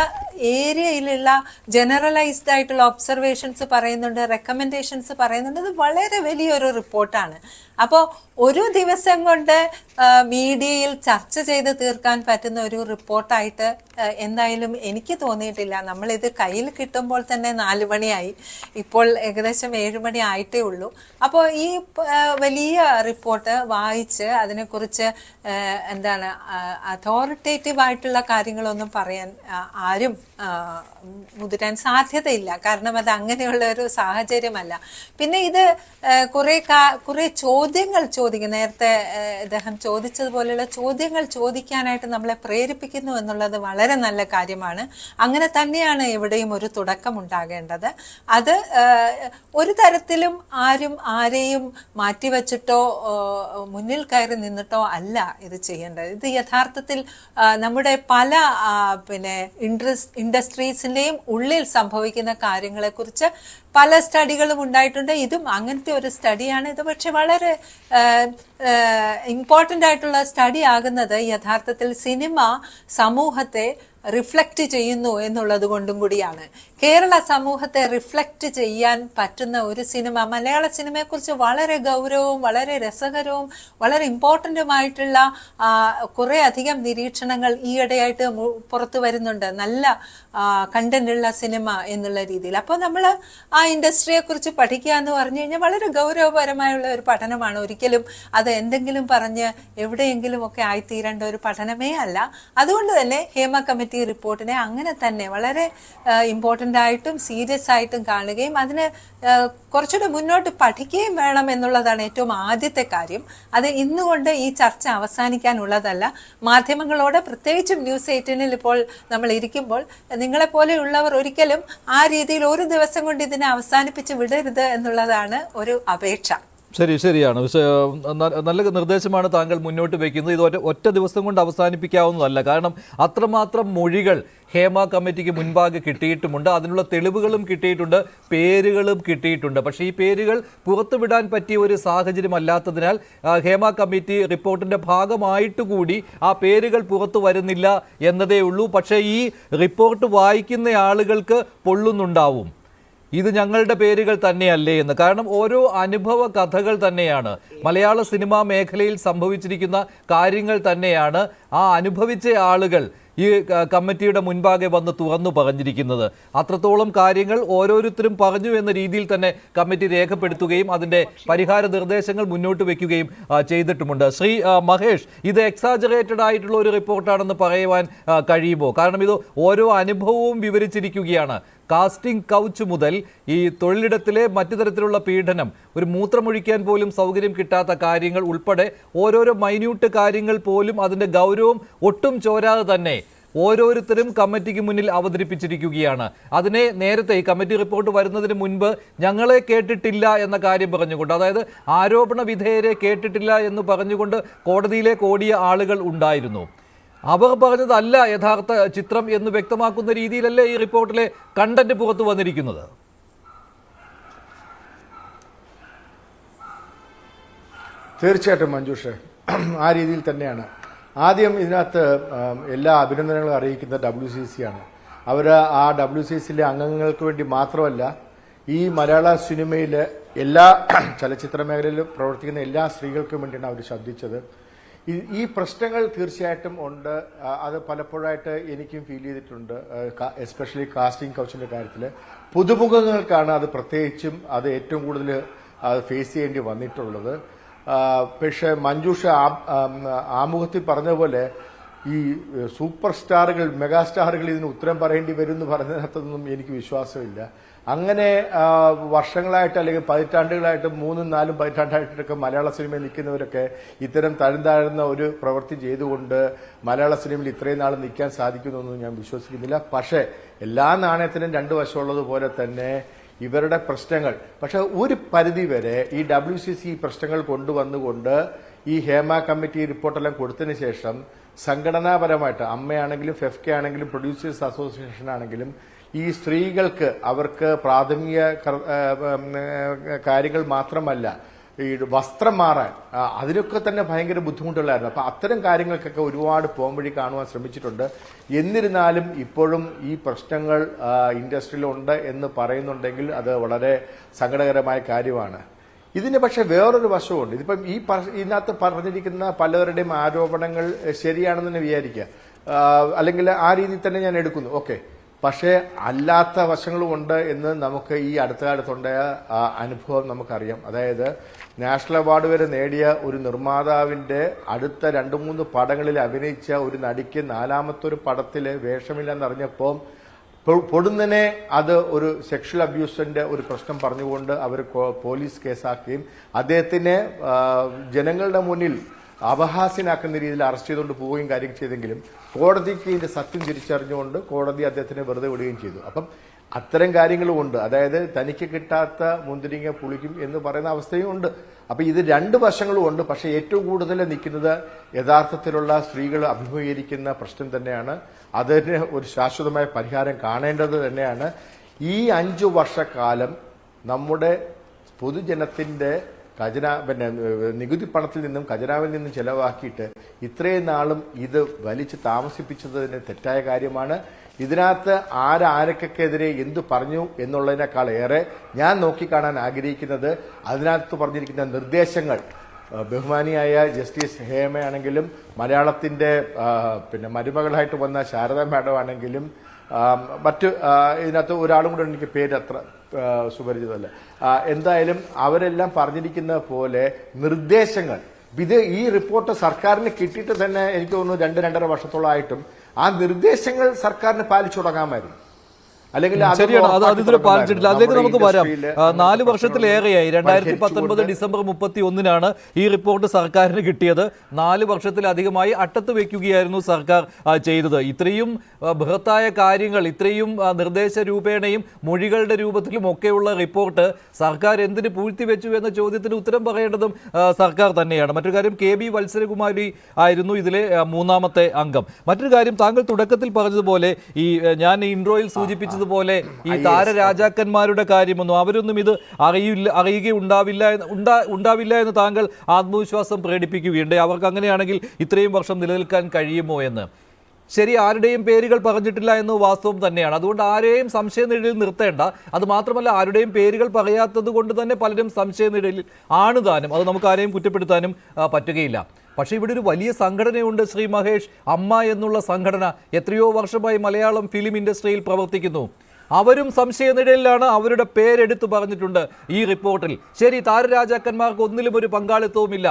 ഏരിയയിലുള്ള ജനറലൈസ്ഡ് ആയിട്ടുള്ള ഒബ്സർവേഷൻസ് പറയുന്നുണ്ട്, റെക്കമെൻഡേഷൻസ് പറയുന്നുണ്ട്. അത് വളരെ വലിയൊരു റിപ്പോർട്ടാണ്. അപ്പോൾ ഒരു ദിവസം കൊണ്ട് മീഡിയയിൽ ചർച്ച ചെയ്ത് തീർക്കാൻ പറ്റുന്ന ഒരു റിപ്പോർട്ടായിട്ട് എന്തായാലും എനിക്ക് തോന്നിയിട്ടില്ല. നമ്മളിത് കയ്യിൽ കിട്ടുമ്പോൾ തന്നെ 4 മണിയായി. ഇപ്പോൾ ഏകദേശം 7 മണി ആയിട്ടേ ഉള്ളൂ. അപ്പോൾ ഈ വലിയ റിപ്പോർട്ട് വായിച്ച് അതിനെക്കുറിച്ച് അതോറിറ്റേറ്റീവ് ആയിട്ടുള്ള കാര്യങ്ങളൊന്നും പറയാൻ ആരും മുതിരാൻ സാധ്യതയില്ല. കാരണം അത് അങ്ങനെയുള്ള ഒരു സാഹചര്യമല്ല. പിന്നെ ഇത് കുറെ ചോദ്യങ്ങൾ ചോദിക്കും. നേരത്തെ അദ്ദേഹം ചോദിച്ചതുപോലെയുള്ള ചോദ്യങ്ങൾ ചോദിക്കാനായിട്ട് നമ്മളെ പ്രേരിപ്പിക്കുന്നു എന്നുള്ളത് വളരെ നല്ല കാര്യമാണ്. അങ്ങനെ തന്നെയാണ് എവിടെയും ഒരു തുടക്കം ഉണ്ടാകേണ്ടത്. അത് ഒരു തരത്തിലും ആരെയും മാറ്റിവെച്ചിട്ടോ മുന്നിൽ കയറി നിന്നിട്ടോ അല്ല ഇത് ചെയ്യേണ്ടത്. ഇത് യഥാർത്ഥത്തിൽ നമ്മുടെ പല ഇൻഡസ്ട്രീസിൻ്റെയും ഉള്ളിൽ സംഭവിക്കുന്ന കാര്യങ്ങളെക്കുറിച്ച് പല സ്റ്റഡികളും ഉണ്ടായിട്ടുണ്ട്. ഇതും അങ്ങനത്തെ ഒരു സ്റ്റഡിയാണ്. ഇത് പക്ഷെ വളരെ ഇമ്പോർട്ടൻ്റ് ആയിട്ടുള്ള സ്റ്റഡി ആകുന്നത് യഥാർത്ഥത്തിൽ സിനിമ സമൂഹത്തെ റിഫ്ലക്റ്റ് ചെയ്യുന്നു എന്നുള്ളത് കൊണ്ടും കൂടിയാണ്. കേരള സമൂഹത്തെ റിഫ്ലക്റ്റ് ചെയ്യാൻ പറ്റുന്ന ഒരു സിനിമ, മലയാള സിനിമയെക്കുറിച്ച് വളരെ ഗൗരവവും വളരെ രസകരവും വളരെ ഇമ്പോർട്ടൻറ്റുമായിട്ടുള്ള കുറേ അധികം നിരീക്ഷണങ്ങൾ ഈയിടെയായിട്ട് പുറത്തു വരുന്നുണ്ട്. നല്ല കണ്ടന്റ് ഉള്ള സിനിമ എന്നുള്ള രീതിയിൽ. അപ്പോൾ നമ്മൾ ആ ഇൻഡസ്ട്രിയെക്കുറിച്ച് പഠിക്കുക എന്ന് പറഞ്ഞു കഴിഞ്ഞാൽ വളരെ ഗൗരവപരമായുള്ള ഒരു പഠനമാണ്. ഒരിക്കലും അത് എന്തെങ്കിലും പറഞ്ഞ് എവിടെയെങ്കിലും ഒക്കെ ആയിത്തീരേണ്ട ഒരു പഠനമേ അല്ല. അതുകൊണ്ട് തന്നെ ഹേമ കമ്മിറ്റി റിപ്പോർട്ടിനെ അങ്ങനെ തന്നെ വളരെ ഇമ്പോർട്ടൻ്റ് ആയിട്ടും സീരിയസ് ആയിട്ടും കാണുകയും അതിന് കുറച്ചുകൂടി മുന്നോട്ട് പഠിക്കുകയും വേണം എന്നുള്ളതാണ് ഏറ്റവും ആദ്യത്തെ കാര്യം. അത് ഇന്നുകൊണ്ട് ഈ ചർച്ച അവസാനിക്കാനുള്ളതല്ല. മാധ്യമങ്ങളോട് പ്രത്യേകിച്ചും News 18 ഇപ്പോൾ നമ്മൾ ഇരിക്കുമ്പോൾ നിങ്ങളെപ്പോലെയുള്ളവർ ഒരിക്കലും ആ രീതിയിൽ ഒരു ദിവസം കൊണ്ട് ഇതിനെ അവസാനിപ്പിച്ച് വിടരുത് എന്നുള്ളതാണ് ഒരു അപേക്ഷ. ശരിയാണ്. നല്ല നിർദ്ദേശമാണ് താങ്കൾ മുന്നോട്ട് വയ്ക്കുന്നത്. ഇത് ഒറ്റ ദിവസം കൊണ്ട് അവസാനിപ്പിക്കാവുന്നതല്ല. കാരണം അത്രമാത്രം മൊഴികൾ ഹേമ കമ്മിറ്റിക്ക് മുൻപാകെ കിട്ടിയിട്ടുമുണ്ട്. അതിനുള്ള തെളിവുകളും കിട്ടിയിട്ടുണ്ട്, പേരുകളും കിട്ടിയിട്ടുണ്ട്. പക്ഷേ ഈ പേരുകൾ പുറത്തുവിടാൻ പറ്റിയ ഒരു സാഹചര്യം അല്ലാത്തതിനാൽ ഹേമ കമ്മിറ്റി റിപ്പോർട്ടിൻ്റെ ഭാഗമായിട്ട് കൂടി ആ പേരുകൾ പുറത്തു വരുന്നില്ല എന്നതേ ഉള്ളൂ. പക്ഷേ ഈ റിപ്പോർട്ട് വായിക്കുന്ന ആളുകൾക്ക് പൊള്ളുന്നുണ്ടാവും, ഇത് ഞങ്ങളുടെ പേരുകൾ തന്നെയല്ലേ എന്ന്. കാരണം ഓരോ അനുഭവ കഥകൾ തന്നെയാണ്, മലയാള സിനിമാ മേഖലയിൽ സംഭവിച്ചിരിക്കുന്ന കാര്യങ്ങൾ തന്നെയാണ്. ആ അനുഭവിച്ച ആളുകൾ ഈ കമ്മിറ്റിയുടെ മുൻപാകെ വന്ന് തുറന്നു പറഞ്ഞിരിക്കുന്നത്. അത്രത്തോളം കാര്യങ്ങൾ ഓരോരുത്തരും പറഞ്ഞു എന്ന രീതിയിൽ തന്നെ കമ്മിറ്റി രേഖപ്പെടുത്തുകയും അതിൻ്റെ പരിഹാര നിർദ്ദേശങ്ങൾ മുന്നോട്ട് വയ്ക്കുകയും ചെയ്തിട്ടുമുണ്ട്. ശ്രീ മഹേഷ്, ഇത് എക്സാജറേറ്റഡ് ആയിട്ടുള്ള ഒരു റിപ്പോർട്ടാണെന്ന് പറയുവാൻ കഴിയുമോ? കാരണം ഇത് ഓരോ അനുഭവവും വിവരിച്ചിരിക്കുകയാണ്. കാസ്റ്റിംഗ് കൗച്ച് മുതൽ ഈ തൊഴിലിടത്തിലെ മറ്റു തരത്തിലുള്ള പീഡനം, ഒരു മൂത്രമൊഴിക്കാൻ പോലും സൗകര്യം കിട്ടാത്ത കാര്യങ്ങൾ ഉൾപ്പെടെ ഓരോരോ മൈന്യൂട്ട് കാര്യങ്ങൾ പോലും അതിൻ്റെ ഗൗരവം ഒട്ടും ചോരാതെ തന്നെ ഓരോരുത്തരും കമ്മിറ്റിക്ക് മുന്നിൽ അവതരിപ്പിച്ചിരിക്കുകയാണ്. അതിനെ നേരത്തെ ഈ കമ്മിറ്റി റിപ്പോർട്ട് വരുന്നതിന് മുൻപ് ഞങ്ങളെ കേട്ടിട്ടില്ല എന്ന കാര്യം പറഞ്ഞുകൊണ്ട്, അതായത് ആരോപണ വിധേയരെ കേട്ടിട്ടില്ല എന്ന് പറഞ്ഞുകൊണ്ട് കോടതിയിലേക്ക് ഓടിയ ആളുകൾ ഉണ്ടായിരുന്നു. അവർ പറഞ്ഞതല്ല യഥാർത്ഥ ചിത്രം എന്ന് വ്യക്തമാക്കുന്ന രീതിയിലല്ലേ ഈ റിപ്പോർട്ടിലെ കണ്ടന്റ് പുറത്തു വന്നിരിക്കുന്നത്? തീർച്ചയായിട്ടും മഞ്ജുഷ്, ആ രീതിയിൽ തന്നെയാണ്. ആദ്യം ഇതിനകത്ത് എല്ലാ അഭിനന്ദനങ്ങളും അറിയിക്കുന്ന WCC ആണ്. അവർ ആ WCCയിലെ അംഗങ്ങൾക്ക് വേണ്ടി മാത്രമല്ല, ഈ മലയാള സിനിമയിലെ എല്ലാ ചലച്ചിത്ര മേഖലയിലും പ്രവർത്തിക്കുന്ന എല്ലാ സ്ത്രീകൾക്കും വേണ്ടിയാണ് അവർ ശബ്ദിച്ചത്. ഈ പ്രശ്നങ്ങൾ തീർച്ചയായിട്ടും ഉണ്ട്. അത് പലപ്പോഴായിട്ട് എനിക്കും ഫീൽ ചെയ്തിട്ടുണ്ട്. എസ്പെഷ്യലി കാസ്റ്റിംഗ് കൗച്ചിന്റെ കാര്യത്തിൽ പുതുമുഖങ്ങൾക്കാണ് അത് പ്രത്യേകിച്ചും അത് ഏറ്റവും കൂടുതൽ ഫേസ് ചെയ്യേണ്ടി വന്നിട്ടുള്ളത്. പക്ഷേ മഞ്ജുഷ ആമുഖത്തിൽ പറഞ്ഞ പോലെ ഈ സൂപ്പർ സ്റ്റാറുകൾ, മെഗാസ്റ്റാറുകൾ ഇതിന് ഉത്തരം പറയേണ്ടി വരും എന്ന് പറഞ്ഞതിനകത്തൊന്നും എനിക്ക് വിശ്വാസമില്ല. അങ്ങനെ വർഷങ്ങളായിട്ട് അല്ലെങ്കിൽ പതിറ്റാണ്ടുകളായിട്ട് 3-4 പതിറ്റാണ്ടായിട്ടൊക്കെ മലയാള സിനിമയിൽ നിൽക്കുന്നവരൊക്കെ ഇത്തരം താഴ്ന്ന ഒരു പ്രവൃത്തി ചെയ്തുകൊണ്ട് മലയാള സിനിമയിൽ ഇത്രയും നാൾ നിൽക്കാൻ സാധിക്കുമെന്നൊന്നും ഞാൻ വിശ്വസിക്കുന്നില്ല. പക്ഷേ എല്ലാ നാണയത്തിനും 2 വശമുള്ളതുപോലെ തന്നെ ഇവരുടെ പ്രശ്നങ്ങൾ, പക്ഷെ ഒരു പരിധി വരെ ഈ WCC പ്രശ്നങ്ങൾ കൊണ്ടുവന്നുകൊണ്ട് ഈ ഹേമ കമ്മിറ്റി റിപ്പോർട്ടെല്ലാം കൊടുത്തതിന് ശേഷം സംഘടനാപരമായിട്ട് അമ്മയാണെങ്കിലും ഫെഫ്കെ ആണെങ്കിലും പ്രൊഡ്യൂസേഴ്സ് അസോസിയേഷൻ ആണെങ്കിലും ഈ സ്ത്രീകൾക്ക് അവർക്ക് പ്രാഥമിക കാര്യങ്ങൾ മാത്രമല്ല, ഈ വസ്ത്രം മാറാൻ അതിനൊക്കെ തന്നെ ഭയങ്കര ബുദ്ധിമുട്ടുള്ളായിരുന്നു. അപ്പൊ അത്തരം കാര്യങ്ങൾക്കൊക്കെ ഒരുപാട് പോംവഴി കാണുവാൻ ശ്രമിച്ചിട്ടുണ്ട്. എന്നിരുന്നാലും ഇപ്പോഴും ഈ പ്രശ്നങ്ങൾ ഇൻഡസ്ട്രിയിലുണ്ട് എന്ന് പറയുന്നുണ്ടെങ്കിൽ അത് വളരെ സങ്കടകരമായ കാര്യമാണ്. ഇതിന് പക്ഷെ വേറൊരു വശമുണ്ട്. ഇതിപ്പം ഇതിനകത്ത് പറഞ്ഞിരിക്കുന്ന പലരുടെയും ആരോപണങ്ങൾ ശരിയാണെന്ന് തന്നെ വിചാരിക്കുക, അല്ലെങ്കിൽ ആ രീതിയിൽ തന്നെ ഞാൻ എടുക്കുന്നു. ഓക്കെ, പക്ഷേ അല്ലാത്ത വശങ്ങളുമുണ്ട് എന്ന് നമുക്ക് ഈ അടുത്ത കാലത്തുണ്ടായ അനുഭവം നമുക്കറിയാം. അതായത് നാഷണൽ അവാർഡ് വരെ നേടിയ ഒരു നിർമ്മാതാവിന്റെ അടുത്ത 2-3 പടങ്ങളിൽ അഭിനയിച്ച ഒരു നടിക്ക് 4ാമത്തെ ഒരു പടത്തില് വേഷമില്ലെന്നറിഞ്ഞപ്പോൾ പൊടുന്നനെ അത് ഒരു സെക്ഷൽ അബ്യൂസിന്റെ ഒരു പ്രശ്നം പറഞ്ഞുകൊണ്ട് അവർ പോലീസ് കേസാക്കുകയും അദ്ദേഹത്തിനെ ജനങ്ങളുടെ മുന്നിൽ അപഹാസ്യനാക്കുന്ന രീതിയിൽ അറസ്റ്റ് ചെയ്തുകൊണ്ട് പോവുകയും കാര്യം ചെയ്തെങ്കിലും കോടതിക്ക് ഇതിന്റെ സത്യം തിരിച്ചറിഞ്ഞുകൊണ്ട് കോടതി അദ്ദേഹത്തിനെ വെറുതെ വിടുകയും ചെയ്തു. അപ്പം അത്തരം കാര്യങ്ങളും ഉണ്ട്. അതായത് തനിക്ക് കിട്ടാത്ത മുന്തിരിങ്ങ പുളിക്കും എന്ന് പറയുന്ന അവസ്ഥയും ഉണ്ട്. അപ്പൊ ഇത് 2 വശങ്ങളും ഉണ്ട്. പക്ഷെ ഏറ്റവും കൂടുതൽ നിൽക്കുന്നത് യഥാർത്ഥത്തിലുള്ള സ്ത്രീകൾ അഭിമുഖീകരിക്കുന്ന പ്രശ്നം തന്നെയാണ്. അതിന് ഒരു ശാശ്വതമായ പരിഹാരം കാണേണ്ടത് തന്നെയാണ്. ഈ 5 വർഷക്കാലം നമ്മുടെ പൊതുജനത്തിന്റെ നികുതി പണത്തിൽ നിന്നും ഖജനാവിൽ നിന്നും ചെലവാക്കിയിട്ട് ഇത്രയും നാളും ഇത് വലിച്ചു താമസിപ്പിച്ചതിന് തെറ്റായ കാര്യമാണ്. ഇതിനകത്ത് ആരൊക്കെതിരെ എന്തു പറഞ്ഞു എന്നുള്ളതിനേക്കാൾ ഏറെ ഞാൻ നോക്കിക്കാണാൻ ആഗ്രഹിക്കുന്നത് അതിനകത്ത് പറഞ്ഞിരിക്കുന്ന നിർദ്ദേശങ്ങൾ. ബഹുമാനിയായ ജസ്റ്റിസ് ഹേമയാണെങ്കിലും മലയാളത്തിന്റെ മരുമകളായിട്ട് വന്ന ശാരദ മാഡം ആണെങ്കിലും മറ്റ് ഇതിനകത്ത് ഒരാളും കൂടെ എനിക്ക് പേര് അത്ര സുപരിചിതമല്ല. എന്തായാലും അവരെല്ലാം പറഞ്ഞിരിക്കുന്ന പോലെ നിർദ്ദേശങ്ങൾ, ഇത് ഈ റിപ്പോർട്ട് സർക്കാരിന് കിട്ടിയിട്ട് തന്നെ എനിക്ക് തോന്നുന്നു 2-2.5 വർഷത്തോളമായിട്ടും ആ നിർദ്ദേശങ്ങൾ സർക്കാരിന് പാലിച്ചു തുടങ്ങാമായിരുന്നു. ശരിയാണ്, അത് ഇതുവരെ പാലിച്ചിട്ടില്ല. അതിലേക്ക് നമുക്ക് വരാം. 4 വർഷത്തിലേറെയായി. 2019 ഡിസംബർ 31-നാണ് ഈ റിപ്പോർട്ട് സർക്കാരിന് കിട്ടിയത്. 4 വർഷത്തിലധികമായി അട്ടത്ത് വെക്കുകയായിരുന്നു സർക്കാർ ചെയ്തത്. ഇത്രയും ബൃഹത്തായ കാര്യങ്ങൾ, ഇത്രയും നിർദ്ദേശ രൂപേണയും മൊഴികളുടെ രൂപത്തിലും ഒക്കെയുള്ള റിപ്പോർട്ട് സർക്കാർ എന്തിന് പൂഴ്ത്തിവെച്ചു എന്ന ചോദ്യത്തിന് ഉത്തരം പറയേണ്ടതും സർക്കാർ തന്നെയാണ്. മറ്റൊരു കാര്യം, KB വത്സരകുമാരി ആയിരുന്നു ഇതിലെ 3ാമത്തെ അംഗം. മറ്റൊരു കാര്യം, താങ്കൾ തുടക്കത്തിൽ പറഞ്ഞതുപോലെ ഞാൻ ഇൻട്രോയിൽ സൂചിപ്പിച്ചത് പോലെ ഈ താരരാജാക്കന്മാരുടെ കാര്യമൊന്നും അവരൊന്നും ഇത് ഉണ്ടാവില്ല എന്ന് താങ്കൾ ആത്മവിശ്വാസം പ്രകടിപ്പിക്കുകയുണ്ട്. അവർക്ക് അങ്ങനെയാണെങ്കിൽ ഇത്രയും വർഷം നിലനിൽക്കാൻ കഴിയുമോ എന്ന്. ശരി, ആരുടെയും പേരുകൾ പറഞ്ഞിട്ടില്ല എന്ന് വാസ്തവം തന്നെയാണ്. അതുകൊണ്ട് ആരെയും സംശയനിഴലിൽ നിർത്തേണ്ട. അത് മാത്രമല്ല, ആരുടെയും പേരുകൾ പറയാത്തത് കൊണ്ട് തന്നെ പലരും സംശയനിഴലിൽ ആണ് താനും. അത് നമുക്ക് ആരെയും കുറ്റപ്പെടുത്താനും പറ്റുകയില്ല. പക്ഷേ ഇവിടെ ഒരു വലിയ സംഘടനയുണ്ട് ശ്രീ മഹേഷ്. അമ്മ എന്നുള്ള സംഘടന എത്രയോ വർഷമായി മലയാളം ഫിലിം ഇൻഡസ്ട്രിയിൽ പ്രവർത്തിക്കുന്നു. അവരും സംശയനിഴലിലാണ്. അവരുടെ പേരെടുത്ത് പറഞ്ഞിട്ടുണ്ട് ഈ റിപ്പോർട്ടിൽ. ശരി, താരരാജാക്കന്മാർക്ക് ഒന്നിലും ഒരു പങ്കാളിത്തവുമില്ല.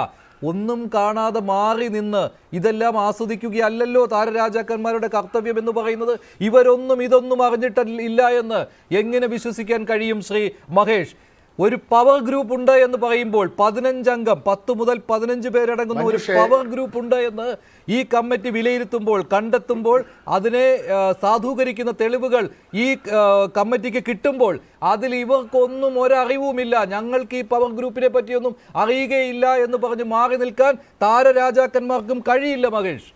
ഒന്നും കാണാതെ മാറി നിന്ന് ഇതെല്ലാം ആസ്വദിക്കുകയല്ലല്ലോ താരരാജാക്കന്മാരുടെ കർത്തവ്യം എന്ന് പറയുന്നത്. ഇവരൊന്നും ഇതൊന്നും അറിഞ്ഞിട്ടില്ല എന്ന് എങ്ങനെ വിശ്വസിക്കാൻ കഴിയും ശ്രീ മഹേഷ്? ഒരു പവർ ഗ്രൂപ്പ് ഉണ്ട് എന്ന് പറയുമ്പോൾ 15 അംഗം 10 മുതൽ 15 പേരടങ്ങുന്ന ഒരു പവർ ഗ്രൂപ്പ് ഉണ്ട് എന്ന് ഈ കമ്മിറ്റി വിലയിരുത്തുമ്പോൾ, കണ്ടെത്തുമ്പോൾ, അതിനെ സാധൂകരിക്കുന്ന തെളിവുകൾ ഈ കമ്മിറ്റിക്ക് കിട്ടുമ്പോൾ അതിൽ ഇവർക്കൊന്നും ഒരറിവുമില്ല, ഞങ്ങൾക്ക് ഈ പവർ ഗ്രൂപ്പിനെ പറ്റിയൊന്നും അറിയുകയില്ല എന്ന് പറഞ്ഞ് മാറി നിൽക്കാൻ താരരാജാക്കന്മാർക്കും കഴിയില്ല മഹേഷ്.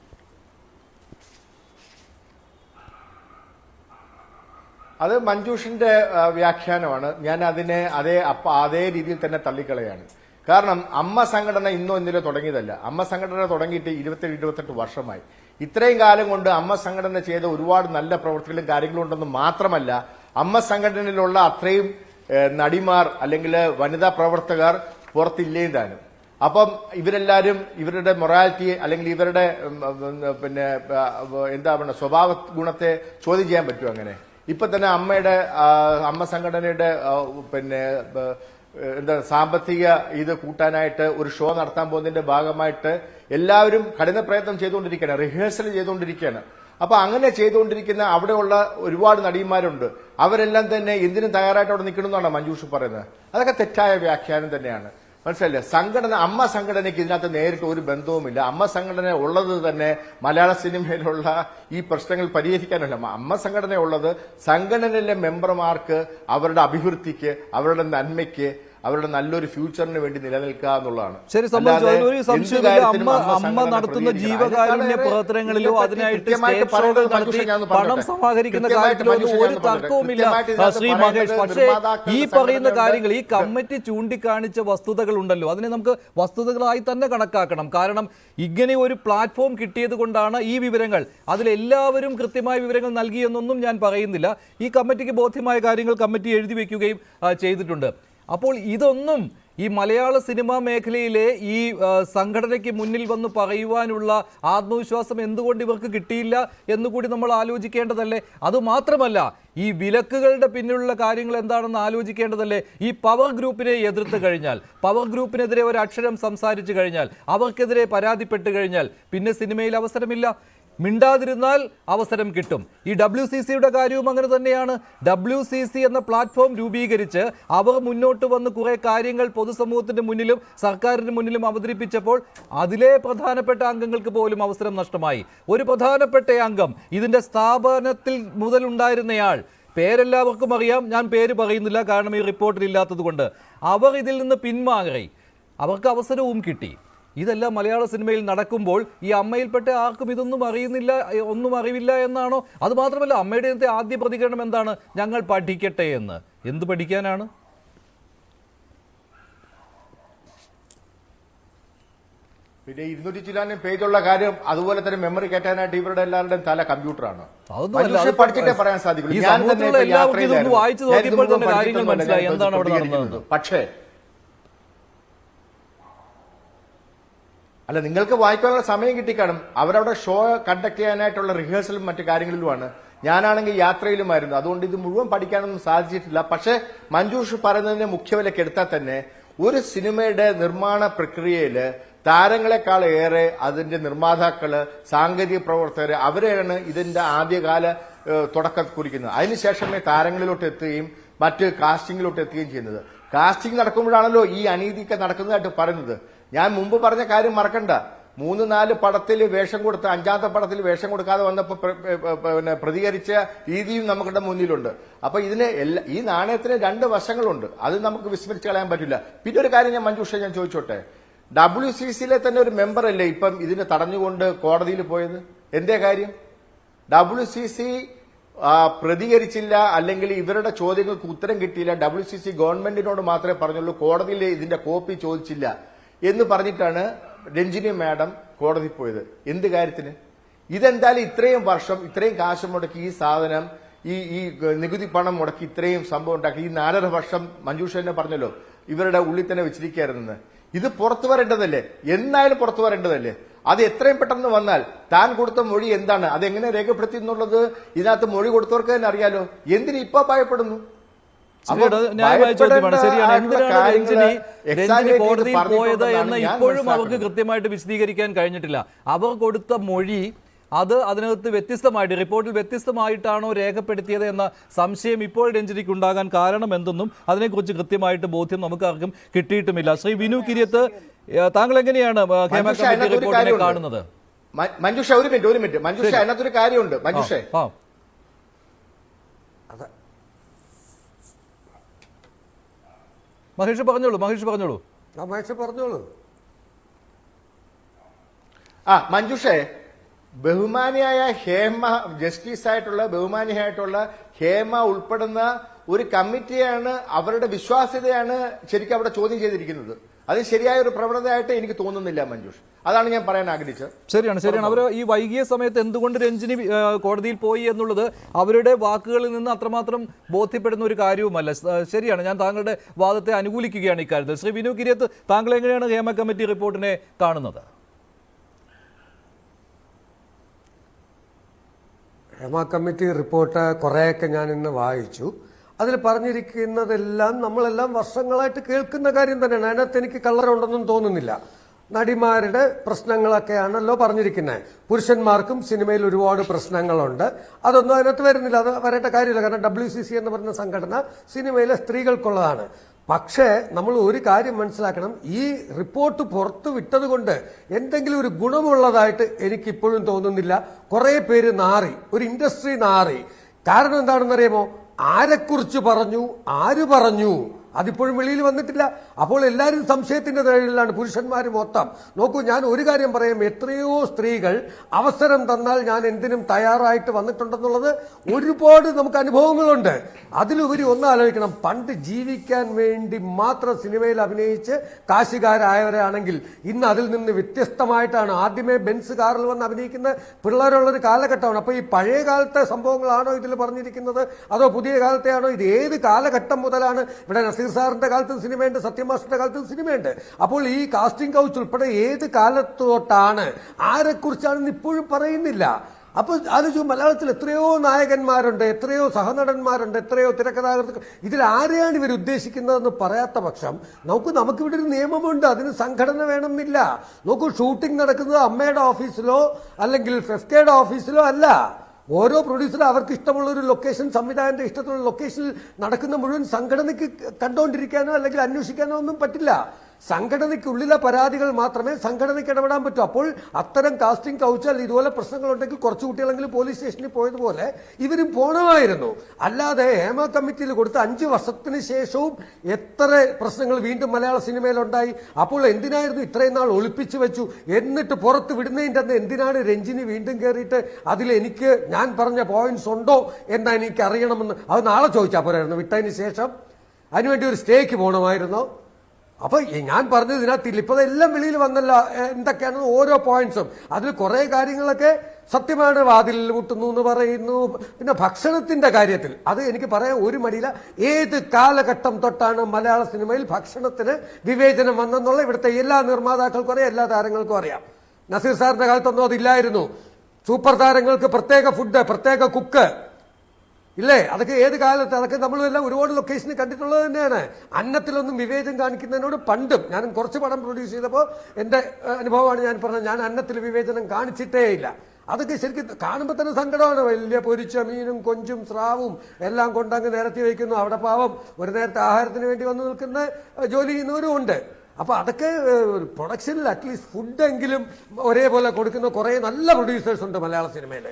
അത് മഞ്ജുഷിന്റെ വ്യാഖ്യാനമാണ്. ഞാൻ അതിനെ അതേ രീതിയിൽ തന്നെ തള്ളിക്കളയാണ്. കാരണം അമ്മ സംഘടന ഇന്നോ ഇന്നലെ തുടങ്ങിയതല്ല. അമ്മ സംഘടന തുടങ്ങിയിട്ട് 27-28 വർഷമായി. ഇത്രയും കാലം കൊണ്ട് അമ്മ സംഘടന ചെയ്ത ഒരുപാട് നല്ല പ്രവൃത്തികളും കാര്യങ്ങളും ഉണ്ടെന്ന് മാത്രമല്ല, അമ്മ സംഘടനയിലുള്ള അത്രയും നടിമാർ അല്ലെങ്കിൽ വനിതാ പ്രവർത്തകർ പുറത്തില്ലേയും താനും. അപ്പം ഇവരെല്ലാവരും ഇവരുടെ മൊറാലിറ്റി അല്ലെങ്കിൽ ഇവരുടെ പിന്നെ എന്താ പറയുക സ്വഭാവ ഗുണത്തെ ചോദ്യം ചെയ്യാൻ പറ്റുമോ? അങ്ങനെ ഇപ്പൊ തന്നെ അമ്മ സംഘടനയുടെ പിന്നെ എന്താ സാമ്പത്തിക ഇത് കൂട്ടാനായിട്ട് ഒരു ഷോ നടത്താൻ പോകുന്നതിന്റെ ഭാഗമായിട്ട് എല്ലാവരും കഠിന പ്രയത്നം ചെയ്തുകൊണ്ടിരിക്കുകയാണ്, റിഹേഴ്സൽ ചെയ്തുകൊണ്ടിരിക്കുകയാണ്. അപ്പൊ അങ്ങനെ ചെയ്തുകൊണ്ടിരിക്കുന്ന അവിടെയുള്ള ഒരുപാട് നടിമാരുണ്ട്. അവരെല്ലാം തന്നെ എന്തിനും തയ്യാറായിട്ട് അവിടെ നിൽക്കണമെന്നാണ് മഞ്ജുഷ് പറയുന്നത്. അതൊക്കെ തെറ്റായ വ്യാഖ്യാനം തന്നെയാണ്. മനസ്സിലായില്ലേ? സംഘടന അമ്മ സംഘടനയ്ക്ക് ഇതിനകത്ത് നേരിട്ട് ഒരു ബന്ധവുമില്ല. അമ്മ സംഘടന ഉള്ളത് തന്നെ മലയാള സിനിമയിലുള്ള ഈ പ്രശ്നങ്ങൾ പരിഹരിക്കാനല്ല. അമ്മ സംഘടന ഉള്ളത് സംഘടനയിലെ മെമ്പർമാർക്ക് അവരുടെ അഭിവൃദ്ധിക്ക്, അവരുടെ നന്മയ്ക്ക്, അവരുടെ നല്ലൊരു ഫ്യൂച്ചറിന് വേണ്ടി നിലനിൽക്കുക എന്നുള്ളതാണ്. ശരി, അമ്മ നടത്തുന്ന ജീവകാരുണ്യ പ്രവർത്തനങ്ങളിലോ അതിനായിട്ട് പണം സമാഹരിക്കുന്ന കാര്യത്തിലോ ഒരു തർക്കവുമില്ല ശ്രീ മഹേഷ്. പക്ഷേ ഈ പറയുന്ന കാര്യങ്ങൾ, ഈ കമ്മിറ്റി ചൂണ്ടിക്കാണിച്ച വസ്തുതകൾ ഉണ്ടല്ലോ, അതിനെ നമുക്ക് വസ്തുതകളായി തന്നെ കണക്കാക്കണം. കാരണം ഇങ്ങനെ ഒരു പ്ലാറ്റ്ഫോം കിട്ടിയത് കൊണ്ടാണ് ഈ വിവരങ്ങൾ, അതിലെല്ലാവരും കൃത്യമായ വിവരങ്ങൾ നൽകിയെന്നൊന്നും ഞാൻ പറയുന്നില്ല. ഈ കമ്മിറ്റിക്ക് ബോധ്യമായ കാര്യങ്ങൾ കമ്മിറ്റി എഴുതി വയ്ക്കുകയും ചെയ്തിട്ടുണ്ട്. അപ്പോൾ ഇതൊന്നും ഈ മലയാള സിനിമാ മേഖലയിലെ ഈ സംഘടനയ്ക്ക് മുന്നിൽ വന്ന് പറയുവാനുള്ള ആത്മവിശ്വാസം എന്തുകൊണ്ട് ഇവർക്ക് കിട്ടിയില്ല എന്നുകൂടി നമ്മൾ ആലോചിക്കേണ്ടതല്ലേ? അതുമാത്രമല്ല, ഈ വിലക്കുകളുടെ പിന്നിലുള്ള കാര്യങ്ങൾ എന്താണെന്ന് ആലോചിക്കേണ്ടതല്ലേ? ഈ പവർ ഗ്രൂപ്പിനെ എതിർത്ത് കഴിഞ്ഞാൽ, പവർ ഗ്രൂപ്പിനെതിരെ ഒരു അക്ഷരം സംസാരിച്ചു കഴിഞ്ഞാൽ, അവർക്കെതിരെ പരാതിപ്പെട്ട് കഴിഞ്ഞാൽ പിന്നെ സിനിമയിൽ അവസരമില്ല. മിണ്ടാതിരുന്നാൽ അവസരം കിട്ടും. ഈ WCCയുടെ കാര്യവും അങ്ങനെ തന്നെയാണ്. WCC എന്ന പ്ലാറ്റ്ഫോം രൂപീകരിച്ച് അവർ മുന്നോട്ട് വന്ന് കുറേ കാര്യങ്ങൾ പൊതുസമൂഹത്തിന്റെ മുന്നിലും സർക്കാരിന് മുന്നിലും അവതരിപ്പിച്ചപ്പോൾ അതിലെ പ്രധാനപ്പെട്ട അംഗങ്ങൾക്ക് പോലും അവസരം നഷ്ടമായി. ഒരു പ്രധാനപ്പെട്ട അംഗം, ഇതിന്റെ സ്ഥാപനത്തിൽ മുതലുണ്ടായിരുന്നയാൾ, പേരെല്ലാവർക്കും അറിയാം, ഞാൻ പേര് പറയുന്നില്ല കാരണം ഈ റിപ്പോർട്ടിൽ ഇല്ലാത്തത് കൊണ്ട്, അവർ ഇതിൽ നിന്ന് പിന്മാറി, അവർക്ക് അവസരവും കിട്ടി. ഇതെല്ലാം മലയാള സിനിമയിൽ നടക്കുമ്പോൾ ഈ അമ്മയിൽപ്പെട്ട ആർക്കും ഇതൊന്നും അറിയുന്നില്ല, ഒന്നും അറിവില്ല എന്നാണോ? അതുമാത്രമല്ല, അമ്മയുടെ ആദ്യ പ്രതികരണം എന്താണ്? ഞങ്ങൾ പഠിക്കട്ടെ എന്ന്. എന്ത് പഠിക്കാനാണ്? പിന്നെ 200 ചില്ലാനും പേജുള്ള കാര്യം അതുപോലെ തന്നെ മെമ്മറി കയറ്റാനായിട്ട് ഇവരുടെ എല്ലാവരുടെയും തല കമ്പ്യൂട്ടറാണ്. പഠിച്ചിട്ടേ പറയാൻ സാധിക്കുള്ളൂ. പക്ഷേ അല്ല, നിങ്ങൾക്ക് വായിക്കാനുള്ള സമയം കിട്ടിക്കാണും. അവരവിടെ ഷോ കണ്ടക്ട് ചെയ്യാനായിട്ടുള്ള റിഹേഴ്സലും മറ്റു കാര്യങ്ങളിലുമാണ്. ഞാനാണെങ്കിൽ യാത്രയിലുമായിരുന്നു. അതുകൊണ്ട് ഇത് മുഴുവൻ പഠിക്കാനൊന്നും സാധിച്ചിട്ടില്ല. പക്ഷേ മഞ്ജുഷ് പറയുന്നതിനെ മുഖ്യവിലക്കെടുത്താൽ തന്നെ ഒരു സിനിമയുടെ നിർമ്മാണ പ്രക്രിയയില് താരങ്ങളെക്കാൾ ഏറെ അതിന്റെ നിർമ്മാതാക്കള്, സാങ്കേതിക പ്രവർത്തകര്, അവരെയാണ് ഇതിന്റെ ആദ്യകാല തുടക്കം കുറിക്കുന്നത്. അതിനുശേഷമേ താരങ്ങളിലോട്ട് എത്തുകയും മറ്റ് കാസ്റ്റിംഗിലോട്ട് എത്തുകയും ചെയ്യുന്നത്. കാസ്റ്റിംഗ് നടക്കുമ്പോഴാണല്ലോ ഈ അനീതിക്ക് നടക്കുന്നതായിട്ട് പറയുന്നത്. ഞാൻ മുമ്പ് പറഞ്ഞ കാര്യം മറക്കണ്ട. 3-4 പടത്തിൽ വേഷം കൊടുത്ത് 5ാമത്തെ പടത്തിൽ വേഷം കൊടുക്കാതെ വന്നപ്പോൾ പിന്നെ പ്രതികരിച്ച രീതിയും നമുക്കിടെ മുന്നിലുണ്ട്. അപ്പൊ ഇതിന് ഈ നാണയത്തിന് 2 വശങ്ങളുണ്ട്. അത് നമുക്ക് വിസ്മരിച്ച് കളയാൻ പറ്റില്ല. പിന്നെ ഒരു കാര്യം ഞാൻ ചോദിച്ചോട്ടെ, WCCയിലെ തന്നെ ഒരു മെമ്പർ അല്ലേ ഇപ്പം ഇതിന് തടഞ്ഞുകൊണ്ട് കോടതിയിൽ പോയത്? എന്തേ കാര്യം? WCC പ്രതികരിച്ചില്ല, അല്ലെങ്കിൽ ഇവരുടെ ചോദ്യങ്ങൾക്ക് ഉത്തരം കിട്ടിയില്ല. WCC ഗവൺമെന്റിനോട് മാത്രമേ പറഞ്ഞുള്ളൂ, കോടതിയിൽ ഇതിന്റെ കോപ്പി ചോദിച്ചില്ല എന്ന് പറഞ്ഞിട്ടാണ് രഞ്ജിനി മാഡം കോടതി പോയത്. എന്ത് കാര്യത്തിന്? ഇതെന്തായാലും ഇത്രയും വർഷം ഇത്രയും കാശ് മുടക്കി ഈ സാധനം, ഈ നികുതി പണം മുടക്കി ഇത്രയും സംഭവം ഉണ്ടാക്കി, ഈ 4.5 വർഷം മഞ്ജുഷ തന്നെ പറഞ്ഞല്ലോ ഇവരുടെ ഉള്ളിൽ തന്നെ വെച്ചിരിക്കുകയായിരുന്നെന്ന്. ഇത് പുറത്തു വരേണ്ടതല്ലേ? എന്നായാലും പുറത്തു വരേണ്ടതല്ലേ? അത് എത്രയും പെട്ടെന്ന് വന്നാൽ താൻ കൊടുത്ത മൊഴി എന്താണ്, അതെങ്ങനെ രേഖപ്പെടുത്തി എന്നുള്ളത് ഇതിനകത്ത് മൊഴി കൊടുത്തവർക്ക് തന്നെ അറിയാലോ. എന്തിന് ഇപ്പൊ ഭയപ്പെടുന്നു? ന്യായമായ ചോദ്യമാണ്. ശരിയാണ്. എന്തിനാണ് രഞ്ജിനി കോടതിയിൽ പോയത് എന്ന് ഇപ്പോഴും അവർക്ക് കൃത്യമായിട്ട് വിശദീകരിക്കാൻ കഴിഞ്ഞിട്ടില്ല. അവർ കൊടുത്ത മൊഴി അത് അതിനകത്ത് വ്യത്യസ്തമായിട്ട് റിപ്പോർട്ടിൽ വ്യത്യസ്തമായിട്ടാണോ രേഖപ്പെടുത്തിയത് എന്ന സംശയം ഇപ്പോൾ രഞ്ജിനിക്ക് ഉണ്ടാകാൻ കാരണം എന്തെന്നും അതിനെക്കുറിച്ച് കൃത്യമായിട്ട് ബോധ്യം നമുക്ക് ആർക്കും കിട്ടിയിട്ടുമില്ല. ശ്രീ വിനു കിരിയത്ത്, താങ്കൾ എങ്ങനെയാണ് ഹേമ കമ്മിറ്റി റിപ്പോർട്ടിനെ കാണുന്നത്? മഞ്ജുഷ ഒരു മിനിറ്റ് മഞ്ജുഷ, അതിനകത്തൊരു കാര്യമുണ്ട് മഞ്ജുഷ. മഹേഷ് പറഞ്ഞോളൂ. മഞ്ജുഷേ, ബഹുമാനിയായ ഹേമ, ജസ്റ്റിസായിട്ടുള്ള ബഹുമാനിയായിട്ടുള്ള ഹേമ ഉൾപ്പെടുന്ന ഒരു കമ്മിറ്റിയാണ്, അവരുടെ വിശ്വാസ്യതയാണ് ശരിക്കും അവിടെ ചോദ്യം ചെയ്തിരിക്കുന്നത്. അത് ശരിയായ ഒരു പ്രവണതയായിട്ട് എനിക്ക് തോന്നുന്നില്ല മഞ്ജുഷ്. അതാണ് ഞാൻ പറയാൻ ആഗ്രഹിച്ചത്. ശരിയാണ്. അവർ ഈ വൈകിയ സമയത്ത് എന്തുകൊണ്ട് രഞ്ജിനി കോടതിയിൽ പോയി എന്നുള്ളത് അവരുടെ വാക്കുകളിൽ നിന്ന് അത്രമാത്രം ബോധ്യപ്പെടുന്ന ഒരു കാര്യവുമല്ല. ശരിയാണ്, ഞാൻ താങ്കളുടെ വാദത്തെ അനുകൂലിക്കുകയാണ് ഇക്കാര്യത്തിൽ. ശ്രീ വിനു കിരിയത്ത്, താങ്കൾ എങ്ങനെയാണ് ഹേമ കമ്മിറ്റി റിപ്പോർട്ടിനെ കാണുന്നത്? ഹേമ കമ്മിറ്റി റിപ്പോർട്ട് കുറേയൊക്കെ ഞാൻ ഇന്ന് വായിച്ചു. അതിൽ പറഞ്ഞിരിക്കുന്നതെല്ലാം നമ്മളെല്ലാം വർഷങ്ങളായിട്ട് കേൾക്കുന്ന കാര്യം തന്നെയാണ്. അതിനകത്ത് എനിക്ക് കള്ളറുണ്ടെന്നും തോന്നുന്നില്ല. നടിമാരുടെ പ്രശ്നങ്ങളൊക്കെയാണല്ലോ പറഞ്ഞിരിക്കുന്നത്. പുരുഷന്മാർക്കും സിനിമയിൽ ഒരുപാട് പ്രശ്നങ്ങളുണ്ട്. അതൊന്നും അതിനകത്ത് വരുന്നില്ല, അത് വരേണ്ട കാര്യമില്ല. കാരണം WCC എന്ന് പറയുന്ന സംഘടന സിനിമയിലെ സ്ത്രീകൾക്കുള്ളതാണ്. പക്ഷേ നമ്മൾ ഒരു കാര്യം മനസ്സിലാക്കണം, ഈ റിപ്പോർട്ട് പുറത്തു വിട്ടത് കൊണ്ട് എന്തെങ്കിലും ഒരു ഗുണമുള്ളതായിട്ട് എനിക്കിപ്പോഴും തോന്നുന്നില്ല. കുറെ പേര് നാറി, ഒരു ഇൻഡസ്ട്രി നാറി. കാരണം എന്താണെന്നറിയാമോ? ആരെക്കുറിച്ച് പറഞ്ഞു, ആര് പറഞ്ഞു, അതിപ്പോഴും വെളിയിൽ വന്നിട്ടില്ല. അപ്പോൾ എല്ലാവരും സംശയത്തിന്റെ നിഴലിലാണ്, പുരുഷന്മാർ മൊത്തം. നോക്കൂ, ഞാൻ ഒരു കാര്യം പറയാം, എത്രയോ സ്ത്രീകൾ അവസരം തന്നാൽ ഞാൻ എന്തിനും തയ്യാറായിട്ട് വന്നിട്ടുണ്ടെന്നുള്ളത് ഒരുപാട് നമുക്ക് അനുഭവങ്ങളുണ്ട്. അതിലുപരി ഒന്ന് ആലോചിക്കണം, പണ്ട് ജീവിക്കാൻ വേണ്ടി മാത്രം സിനിമയിൽ അഭിനയിച്ച് കാശുകാരായവരാണെങ്കിൽ ഇന്ന് അതിൽ നിന്ന് വ്യത്യസ്തമായിട്ടാണ്. ആദ്യമേ ബെൻസ് കാറിൽ വന്ന് അഭിനയിക്കുന്ന പിള്ളേരുള്ളൊരു കാലഘട്ടമാണ്. അപ്പോൾ ഈ പഴയ കാലത്തെ സംഭവങ്ങളാണോ ഇതിൽ പറഞ്ഞിരിക്കുന്നത്, അതോ പുതിയ കാലത്തെയാണോ? ഇത് ഏത് കാലഘട്ടം മുതലാണ്? ഇവിടെ നസീർ സാറിന്റെ കാലത്തും സിനിമയുണ്ട്, സത്യമാഷിന്റെ കാലത്തും സിനിമയുണ്ട്. അപ്പോൾ ഈ കാസ്റ്റിംഗ് കൗച്ച് ഉൾപ്പെടെ ഏത് കാലത്തോട്ടാണ്, ആരെക്കുറിച്ചാണെന്ന് ഇപ്പോഴും പറയുന്നില്ല. അപ്പോൾ ആലോചിച്ചു, മലയാളത്തിൽ എത്രയോ നായകന്മാരുണ്ട്, എത്രയോ സഹനടന്മാരുണ്ട്, എത്രയോ തിരക്കഥാകൃത്തുക്കൾ. ഇതിൽ ആരെയാണ് ഇവർ ഉദ്ദേശിക്കുന്നതെന്ന് പറയാത്ത പക്ഷം നമുക്കിവിടെ ഒരു നിയമമുണ്ട്, അതിന് സംഘടന വേണമെന്നില്ല. നോക്കൂ, ഷൂട്ടിംഗ് നടക്കുന്നത് അമ്മയുടെ ഓഫീസിലോ അല്ലെങ്കിൽ ഫെഫ്കയുടെ ഓഫീസിലോ അല്ല. ഓരോ പ്രൊഡ്യൂസറും അവർക്ക് ഇഷ്ടമുള്ള ഒരു ലൊക്കേഷൻ, സംവിധായകന്റെ ഇഷ്ടത്തിലുള്ള ലൊക്കേഷനിൽ നടക്കുന്ന മുഴുവൻ സംഘടനയ്ക്ക് കണ്ടുകൊണ്ടിരിക്കാനോ അല്ലെങ്കിൽ അന്വേഷിക്കാനോ ഒന്നും പറ്റില്ല. സംഘടനയ്ക്കുള്ളിലെ പരാതികൾ മാത്രമേ സംഘടനയ്ക്ക് ഇടപെടാൻ പറ്റൂ. അപ്പോൾ അത്തരം കാസ്റ്റിംഗ് കൗച്ചാൽ ഇതുപോലെ പ്രശ്നങ്ങളുണ്ടെങ്കിൽ കുറച്ച് കുട്ടികളെങ്കിലും പോലീസ് സ്റ്റേഷനിൽ പോയതുപോലെ ഇവരും പോണമായിരുന്നു. അല്ലാതെ ഹേമ കമ്മിറ്റിയിൽ കൊടുത്ത 5 വർഷത്തിന് ശേഷവും എത്ര പ്രശ്നങ്ങൾ വീണ്ടും മലയാള സിനിമയിലുണ്ടായി. അപ്പോൾ എന്തിനായിരുന്നു ഇത്രയും നാൾ ഒളിപ്പിച്ചു വെച്ചു? എന്നിട്ട് പുറത്ത് വിടുന്നതിൻ്റെ അന്ന് എന്തിനാണ് രഞ്ജിനി വീണ്ടും കയറിയിട്ട് അതിൽ എനിക്ക് ഞാൻ പറഞ്ഞ പോയിന്റ്സ് ഉണ്ടോ എന്നാ എനിക്ക് അറിയണമെന്ന് അത് നാളെ ചോദിച്ചാൽ പോരായിരുന്നു? വിട്ടതിന് ശേഷം അതിനുവേണ്ടി ഒരു സ്റ്റേക്ക് പോകണമായിരുന്നോ? അപ്പൊ ഞാൻ പറഞ്ഞത് ഇതിനകത്തില്ല. ഇപ്പൊ എല്ലാം വെളിയിൽ വന്നല്ല എന്തൊക്കെയാണ് ഓരോ പോയിന്റ്സും. അതിൽ കുറെ കാര്യങ്ങളൊക്കെ സത്യമാണ്. വാതിലിൽ മുട്ടുന്നു എന്ന് പറയുന്നു. പിന്നെ ഭക്ഷണത്തിന്റെ കാര്യത്തിൽ അത് എനിക്ക് പറയാൻ ഒരു മടിയില്ല. ഏത് കാലഘട്ടം തൊട്ടാണ് മലയാള സിനിമയിൽ ഭക്ഷണത്തിന് വിവേചനം വന്നെന്നുള്ള ഇവിടുത്തെ എല്ലാ നിർമ്മാതാക്കൾക്കും അറിയാം, എല്ലാ താരങ്ങൾക്കും അറിയാം. നസീർ സാറിന്റെ കാലത്തൊന്നും അതില്ലായിരുന്നു. സൂപ്പർ താരങ്ങൾക്ക് പ്രത്യേക ഫുഡ്, പ്രത്യേക കുക്ക് ഇല്ലേ? അതൊക്കെ ഏത് കാലത്ത്, അതൊക്കെ നമ്മളെല്ലാം ഒരുപാട് ലൊക്കേഷനിൽ കണ്ടിട്ടുള്ളത് തന്നെയാണ്. അന്നത്തിലൊന്നും വിവേചനം കാണിക്കുന്നതിനോട് പണ്ടും ഞാൻ കുറച്ച് പടം പ്രൊഡ്യൂസ് ചെയ്തപ്പോൾ എൻ്റെ അനുഭവമാണ് ഞാൻ പറഞ്ഞത്. ഞാൻ അന്നത്തിൽ വിവേചനം കാണിച്ചിട്ടേ ഇല്ല. അതൊക്കെ ശരിക്കും കാണുമ്പോൾ തന്നെ സങ്കടമാണ്. വലിയ പൊരിച്ച മീനും കൊഞ്ചും സ്രാവും എല്ലാം കൊണ്ടങ്ങ് നിരത്തി വയ്ക്കുന്നു. അവിടെ പാവം ഒരു നേരത്തെ ആഹാരത്തിന് വേണ്ടി വന്നു നിൽക്കുന്ന ജോലി ചെയ്യുന്നവരും ഉണ്ട്. അപ്പൊ അതൊക്കെ പ്രൊഡക്ഷനിൽ അറ്റ്ലീസ്റ്റ് ഫുഡെങ്കിലും ഒരേപോലെ കൊടുക്കുന്ന കുറെ നല്ല പ്രൊഡ്യൂസേഴ്സ് ഉണ്ട് മലയാള സിനിമയിൽ.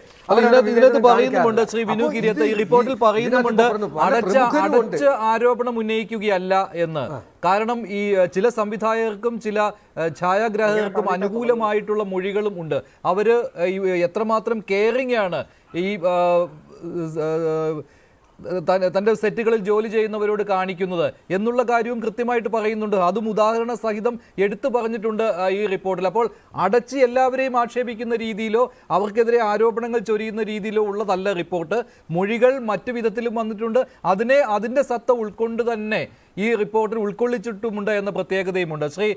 ഇതിനകത്ത് പറയുന്നുമുണ്ട്, ശ്രീ വിനു കിരിയത്ത് ഈ റിപ്പോർട്ടിൽ പറയുന്നുമുണ്ട്, അടച്ച ആരോപണം ഉന്നയിക്കുകയല്ല എന്ന്. കാരണം ഈ ചില സംവിധായകർക്കും ചില ഛായാഗ്രാഹകർക്കും അനുകൂലമായിട്ടുള്ള മൊഴികളും ഉണ്ട്. അവര് എത്രമാത്രം കെയറിംഗ് ആണ് ഈ തൻ്റെ സെറ്റുകളിൽ ജോലി ചെയ്യുന്നവരോട് കാണിക്കുന്നത് എന്നുള്ള കാര്യവും കൃത്യമായിട്ട് പറയുന്നുണ്ട്. അതും ഉദാഹരണ സഹിതം എടുത്തു പറഞ്ഞിട്ടുണ്ട് ഈ റിപ്പോർട്ടിൽ. അപ്പോൾ അടച്ച് എല്ലാവരെയും ആക്ഷേപിക്കുന്ന രീതിയിലോ അവർക്കെതിരെ ആരോപണങ്ങൾ ചൊരിയുന്ന രീതിയിലോ ഉള്ളതല്ല റിപ്പോർട്ട്. മൊഴികൾ മറ്റു വിധത്തിലും വന്നിട്ടുണ്ട്. അതിൻ്റെ സത്ത ഉൾക്കൊണ്ട് തന്നെ ഈ റിപ്പോർട്ടിൽ ഉൾക്കൊള്ളിച്ചിട്ടുമുണ്ട് എന്ന പ്രത്യേകതയുമുണ്ട്. ശ്രീ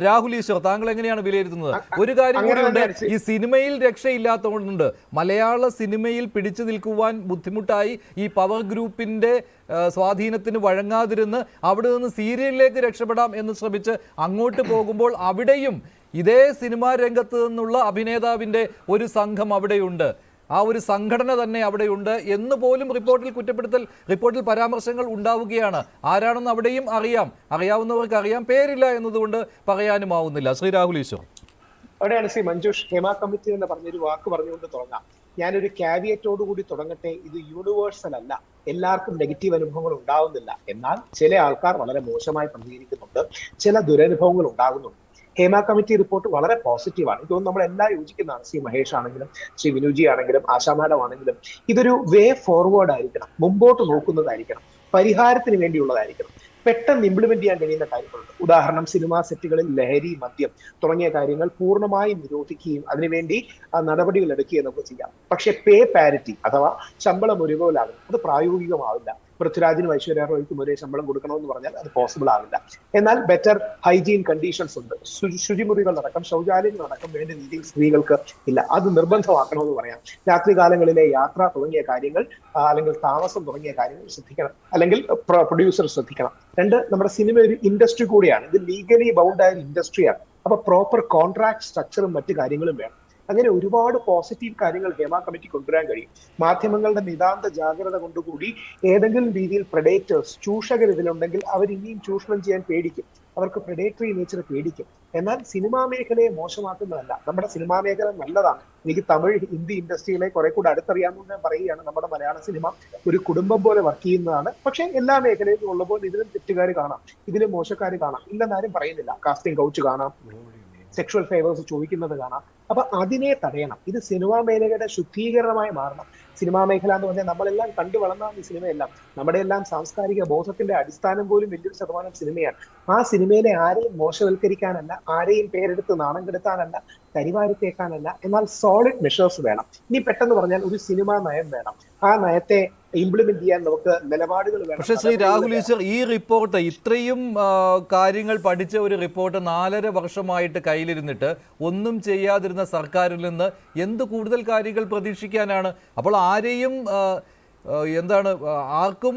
രാഹുൽ ഈശ്വർ, താങ്കൾ എങ്ങനെയാണ് വിലയിരുത്തുന്നത്? ഒരു കാര്യം കൂടിയുണ്ട്, ഈ സിനിമയിൽ രക്ഷയില്ലാത്തതുകൊണ്ട് മലയാള സിനിമയിൽ പിടിച്ചു നിൽക്കുവാൻ ബുദ്ധിമുട്ടായി ഈ പവർ ഗ്രൂപ്പിന്റെ സ്വാധീനത്തിന് വഴങ്ങാതിരുന്ന് അവിടെ നിന്ന് സീരിയലിലേക്ക് രക്ഷപ്പെടാം എന്ന് ശ്രമിച്ച് അങ്ങോട്ട് പോകുമ്പോൾ അവിടെയും ഇതേ സിനിമാ രംഗത്ത് നിന്നുള്ള അഭിനേതാവിന്റെ ഒരു സംഘം അവിടെയുണ്ട്, ആ ഒരു സംഘടന തന്നെ അവിടെയുണ്ട് എന്ന് പോലും റിപ്പോർട്ടിൽ പരാമർശങ്ങൾ ഉണ്ടാവുകയാണ്. ആരാണെന്ന് അവിടെയും അറിയാവുന്നവർക്ക് അറിയാം, പേരില്ല എന്നതുകൊണ്ട് പറയാനുമാവുന്നില്ല. ശ്രീ രാഹുൽ ഈശ്വർ. അവിടെയാണ് ശ്രീ മഞ്ജുഷ് ഹേമ കമ്മിറ്റി എന്ന് പറഞ്ഞൊരു വാക്ക് പറഞ്ഞുകൊണ്ട് തുടങ്ങാം. ഞാനൊരു കാവിയറ്റോട് കൂടി തുടങ്ങട്ടെ. ഇത് യൂണിവേഴ്സൽ അല്ല, എല്ലാവർക്കും നെഗറ്റീവ് അനുഭവങ്ങൾ ഉണ്ടാവുന്നില്ല. എന്നാൽ ചില ആൾക്കാർ വളരെ മോശമായി പ്രതികരിക്കുന്നുണ്ട്, ചില ദുരനുഭവങ്ങൾ ഉണ്ടാകുന്നുണ്ട്. ഹേമ കമ്മിറ്റി റിപ്പോർട്ട് വളരെ പോസിറ്റീവാണ്. ഇതൊന്നും നമ്മളെല്ലാം യോജിക്കുന്നതാണ്. ശ്രീ മഹേഷ് ആണെങ്കിലും ശ്രീ വിനുജി ആണെങ്കിലും ആശാ മാഡം ആണെങ്കിലും ഇതൊരു വേ ഫോർവേഡ് ആയിരിക്കണം, മുമ്പോട്ട് നോക്കുന്നതായിരിക്കണം, പരിഹാരത്തിന് വേണ്ടിയുള്ളതായിരിക്കണം. പെട്ടെന്ന് ഇംപ്ലിമെന്റ് ചെയ്യാൻ കഴിയുന്ന കാര്യങ്ങളുണ്ട്. ഉദാഹരണം, സിനിമാ സെറ്റുകളിൽ ലഹരി, മദ്യം തുടങ്ങിയ കാര്യങ്ങൾ പൂർണ്ണമായും നിരോധിക്കുകയും അതിനുവേണ്ടി നടപടികൾ എടുക്കുകയും നമുക്ക് ചെയ്യാം. പക്ഷെ പേ പാരിറ്റി അഥവാ ശമ്പളം ഒരുപോലാകും, അത് പ്രായോഗികമാവില്ല. പൃഥ്വിരാജിനും ഐശ്വര്യ റോയ്ക്കും ഒരേ ശമ്പളം കൊടുക്കണമെന്ന് പറഞ്ഞാൽ അത് പോസിബിൾ ആവില്ല. എന്നാൽ ബെറ്റർ ഹൈജീൻ കണ്ടീഷൻസ് ഉണ്ട്. ശുചിമുറികളടക്കം ശൗചാലയങ്ങളടക്കം വേണ്ട രീതിയിൽ സ്ത്രീകൾക്ക് ഇല്ല, അത് നിർബന്ധമാക്കണമെന്ന് പറയാം. രാത്രികാലങ്ങളിലെ യാത്ര തുടങ്ങിയ കാര്യങ്ങൾ അല്ലെങ്കിൽ താമസം തുടങ്ങിയ കാര്യങ്ങൾ ശ്രദ്ധിക്കണം, അല്ലെങ്കിൽ പ്രൊഡ്യൂസർ ശ്രദ്ധിക്കണം. രണ്ട്, നമ്മുടെ സിനിമ ഒരു ഇൻഡസ്ട്രി കൂടിയാണ്, ഇത് ലീഗലി ബൗണ്ട് ആയ ഇൻഡസ്ട്രിയാണ്. അപ്പൊ പ്രോപ്പർ കോൺട്രാക്ട് സ്ട്രക്ചറും മറ്റു കാര്യങ്ങളും വേണം. അങ്ങനെ ഒരുപാട് പോസിറ്റീവ് കാര്യങ്ങൾ ഹേമ കമ്മിറ്റി കൊണ്ടുവരാൻ കഴിയും. മാധ്യമങ്ങളുടെ നിതാന്ത ജാഗ്രത കൊണ്ടുകൂടി ഏതെങ്കിലും രീതിയിൽ പ്രഡേറ്റേഴ്സ്, ചൂഷകർ ഇതിലുണ്ടെങ്കിൽ അവർ ഇനിയും ചൂഷണം ചെയ്യാൻ പേടിക്കും, അവർക്ക് പ്രഡേറ്ററി നേച്ചർ പേടിക്കും. എന്നാൽ സിനിമാ മേഖലയെ മോശമാക്കുന്നതല്ല, നമ്മുടെ സിനിമാ മേഖല നല്ലതാണ്. എനിക്ക് തമിഴ്, ഹിന്ദി ഇൻഡസ്ട്രികളെ കുറെ കൂടെ അടുത്തറിയാമെന്ന് ഞാൻ പറയുകയാണ്. നമ്മുടെ മലയാള സിനിമ ഒരു കുടുംബം പോലെ വർക്ക് ചെയ്യുന്നതാണ്. പക്ഷെ എല്ലാ മേഖലയിലും ഉള്ളപ്പോൾ ഇതിലും തെറ്റുകാർ കാണാം, ഇതിലും മോശക്കാർ കാണാം, ഇല്ലെന്നാരും പറയുന്നില്ല. കാസ്റ്റിംഗ് കൗച്ച് കാണാം, സെക്ഷുവൽ ഫേവേഴ്സ് ചോദിക്കുന്നത് കാണാം. അപ്പൊ അതിനെ തടയണം. ഇത് സിനിമാ മേഖലയുടെ ശുദ്ധീകരണമായി മാറണം. സിനിമാ മേഖല എന്ന് പറഞ്ഞാൽ നമ്മളെല്ലാം കണ്ടു വളർന്ന ഈ സിനിമയെല്ലാം നമ്മുടെ എല്ലാം സാംസ്കാരിക ബോധത്തിന്റെ അടിസ്ഥാനം പോലും വലിയൊരു ശതമാനം സിനിമയാണ്. ആ സിനിമയിലെ ആരെയും മോശവൽക്കരിക്കാനല്ല, ആരെയും പേരെടുത്ത് നാണം കെടുത്താനല്ല, കരിവാരിത്തേക്കാനല്ല, എന്നാൽ സോളിഡ് മെഷേഴ്സ് വേണം. ഇനി പെട്ടെന്ന് പറഞ്ഞാൽ ഒരു സിനിമാ നയം വേണം. ആ നയത്തെ ഇംപ്ലിമെന്റ് ചെയ്യാൻ നമുക്ക് നിലപാടുകൾ വേണം. പക്ഷേ ശ്രീ രാഹുൽ ഈശ്വർ, ഈ റിപ്പോർട്ട് ഇത്രയും കാര്യങ്ങൾ പഠിച്ച ഒരു റിപ്പോർട്ട് 4.5 വർഷമായിട്ട് കയ്യിലിരുന്നിട്ട് ഒന്നും ചെയ്യാതിരുന്ന സർക്കാരിൽ നിന്ന് എന്ത് കൂടുതൽ കാര്യങ്ങൾ പ്രതീക്ഷിക്കാനാണ്? അപ്പോൾ ആരെയും ആർക്കും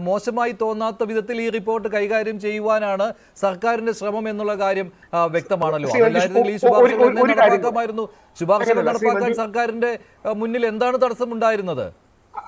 മോശമായി തോന്നാത്ത വിധത്തിൽ ഈ റിപ്പോർട്ട് കൈകാര്യം ചെയ്യുവാനാണ് സർക്കാരിന്റെ ശ്രമം എന്നുള്ള കാര്യം വ്യക്തമാണല്ലോ. അതല്ലായിരുന്നെങ്കിൽ ഈ ശുപാർശകൾ നടപ്പാക്കാമായിരുന്നു. ശുപാർശകൾ നടപ്പാക്കാൻ സർക്കാരിന്റെ മുന്നിൽ എന്താണ് തടസ്സമുണ്ടായിരുന്നത്?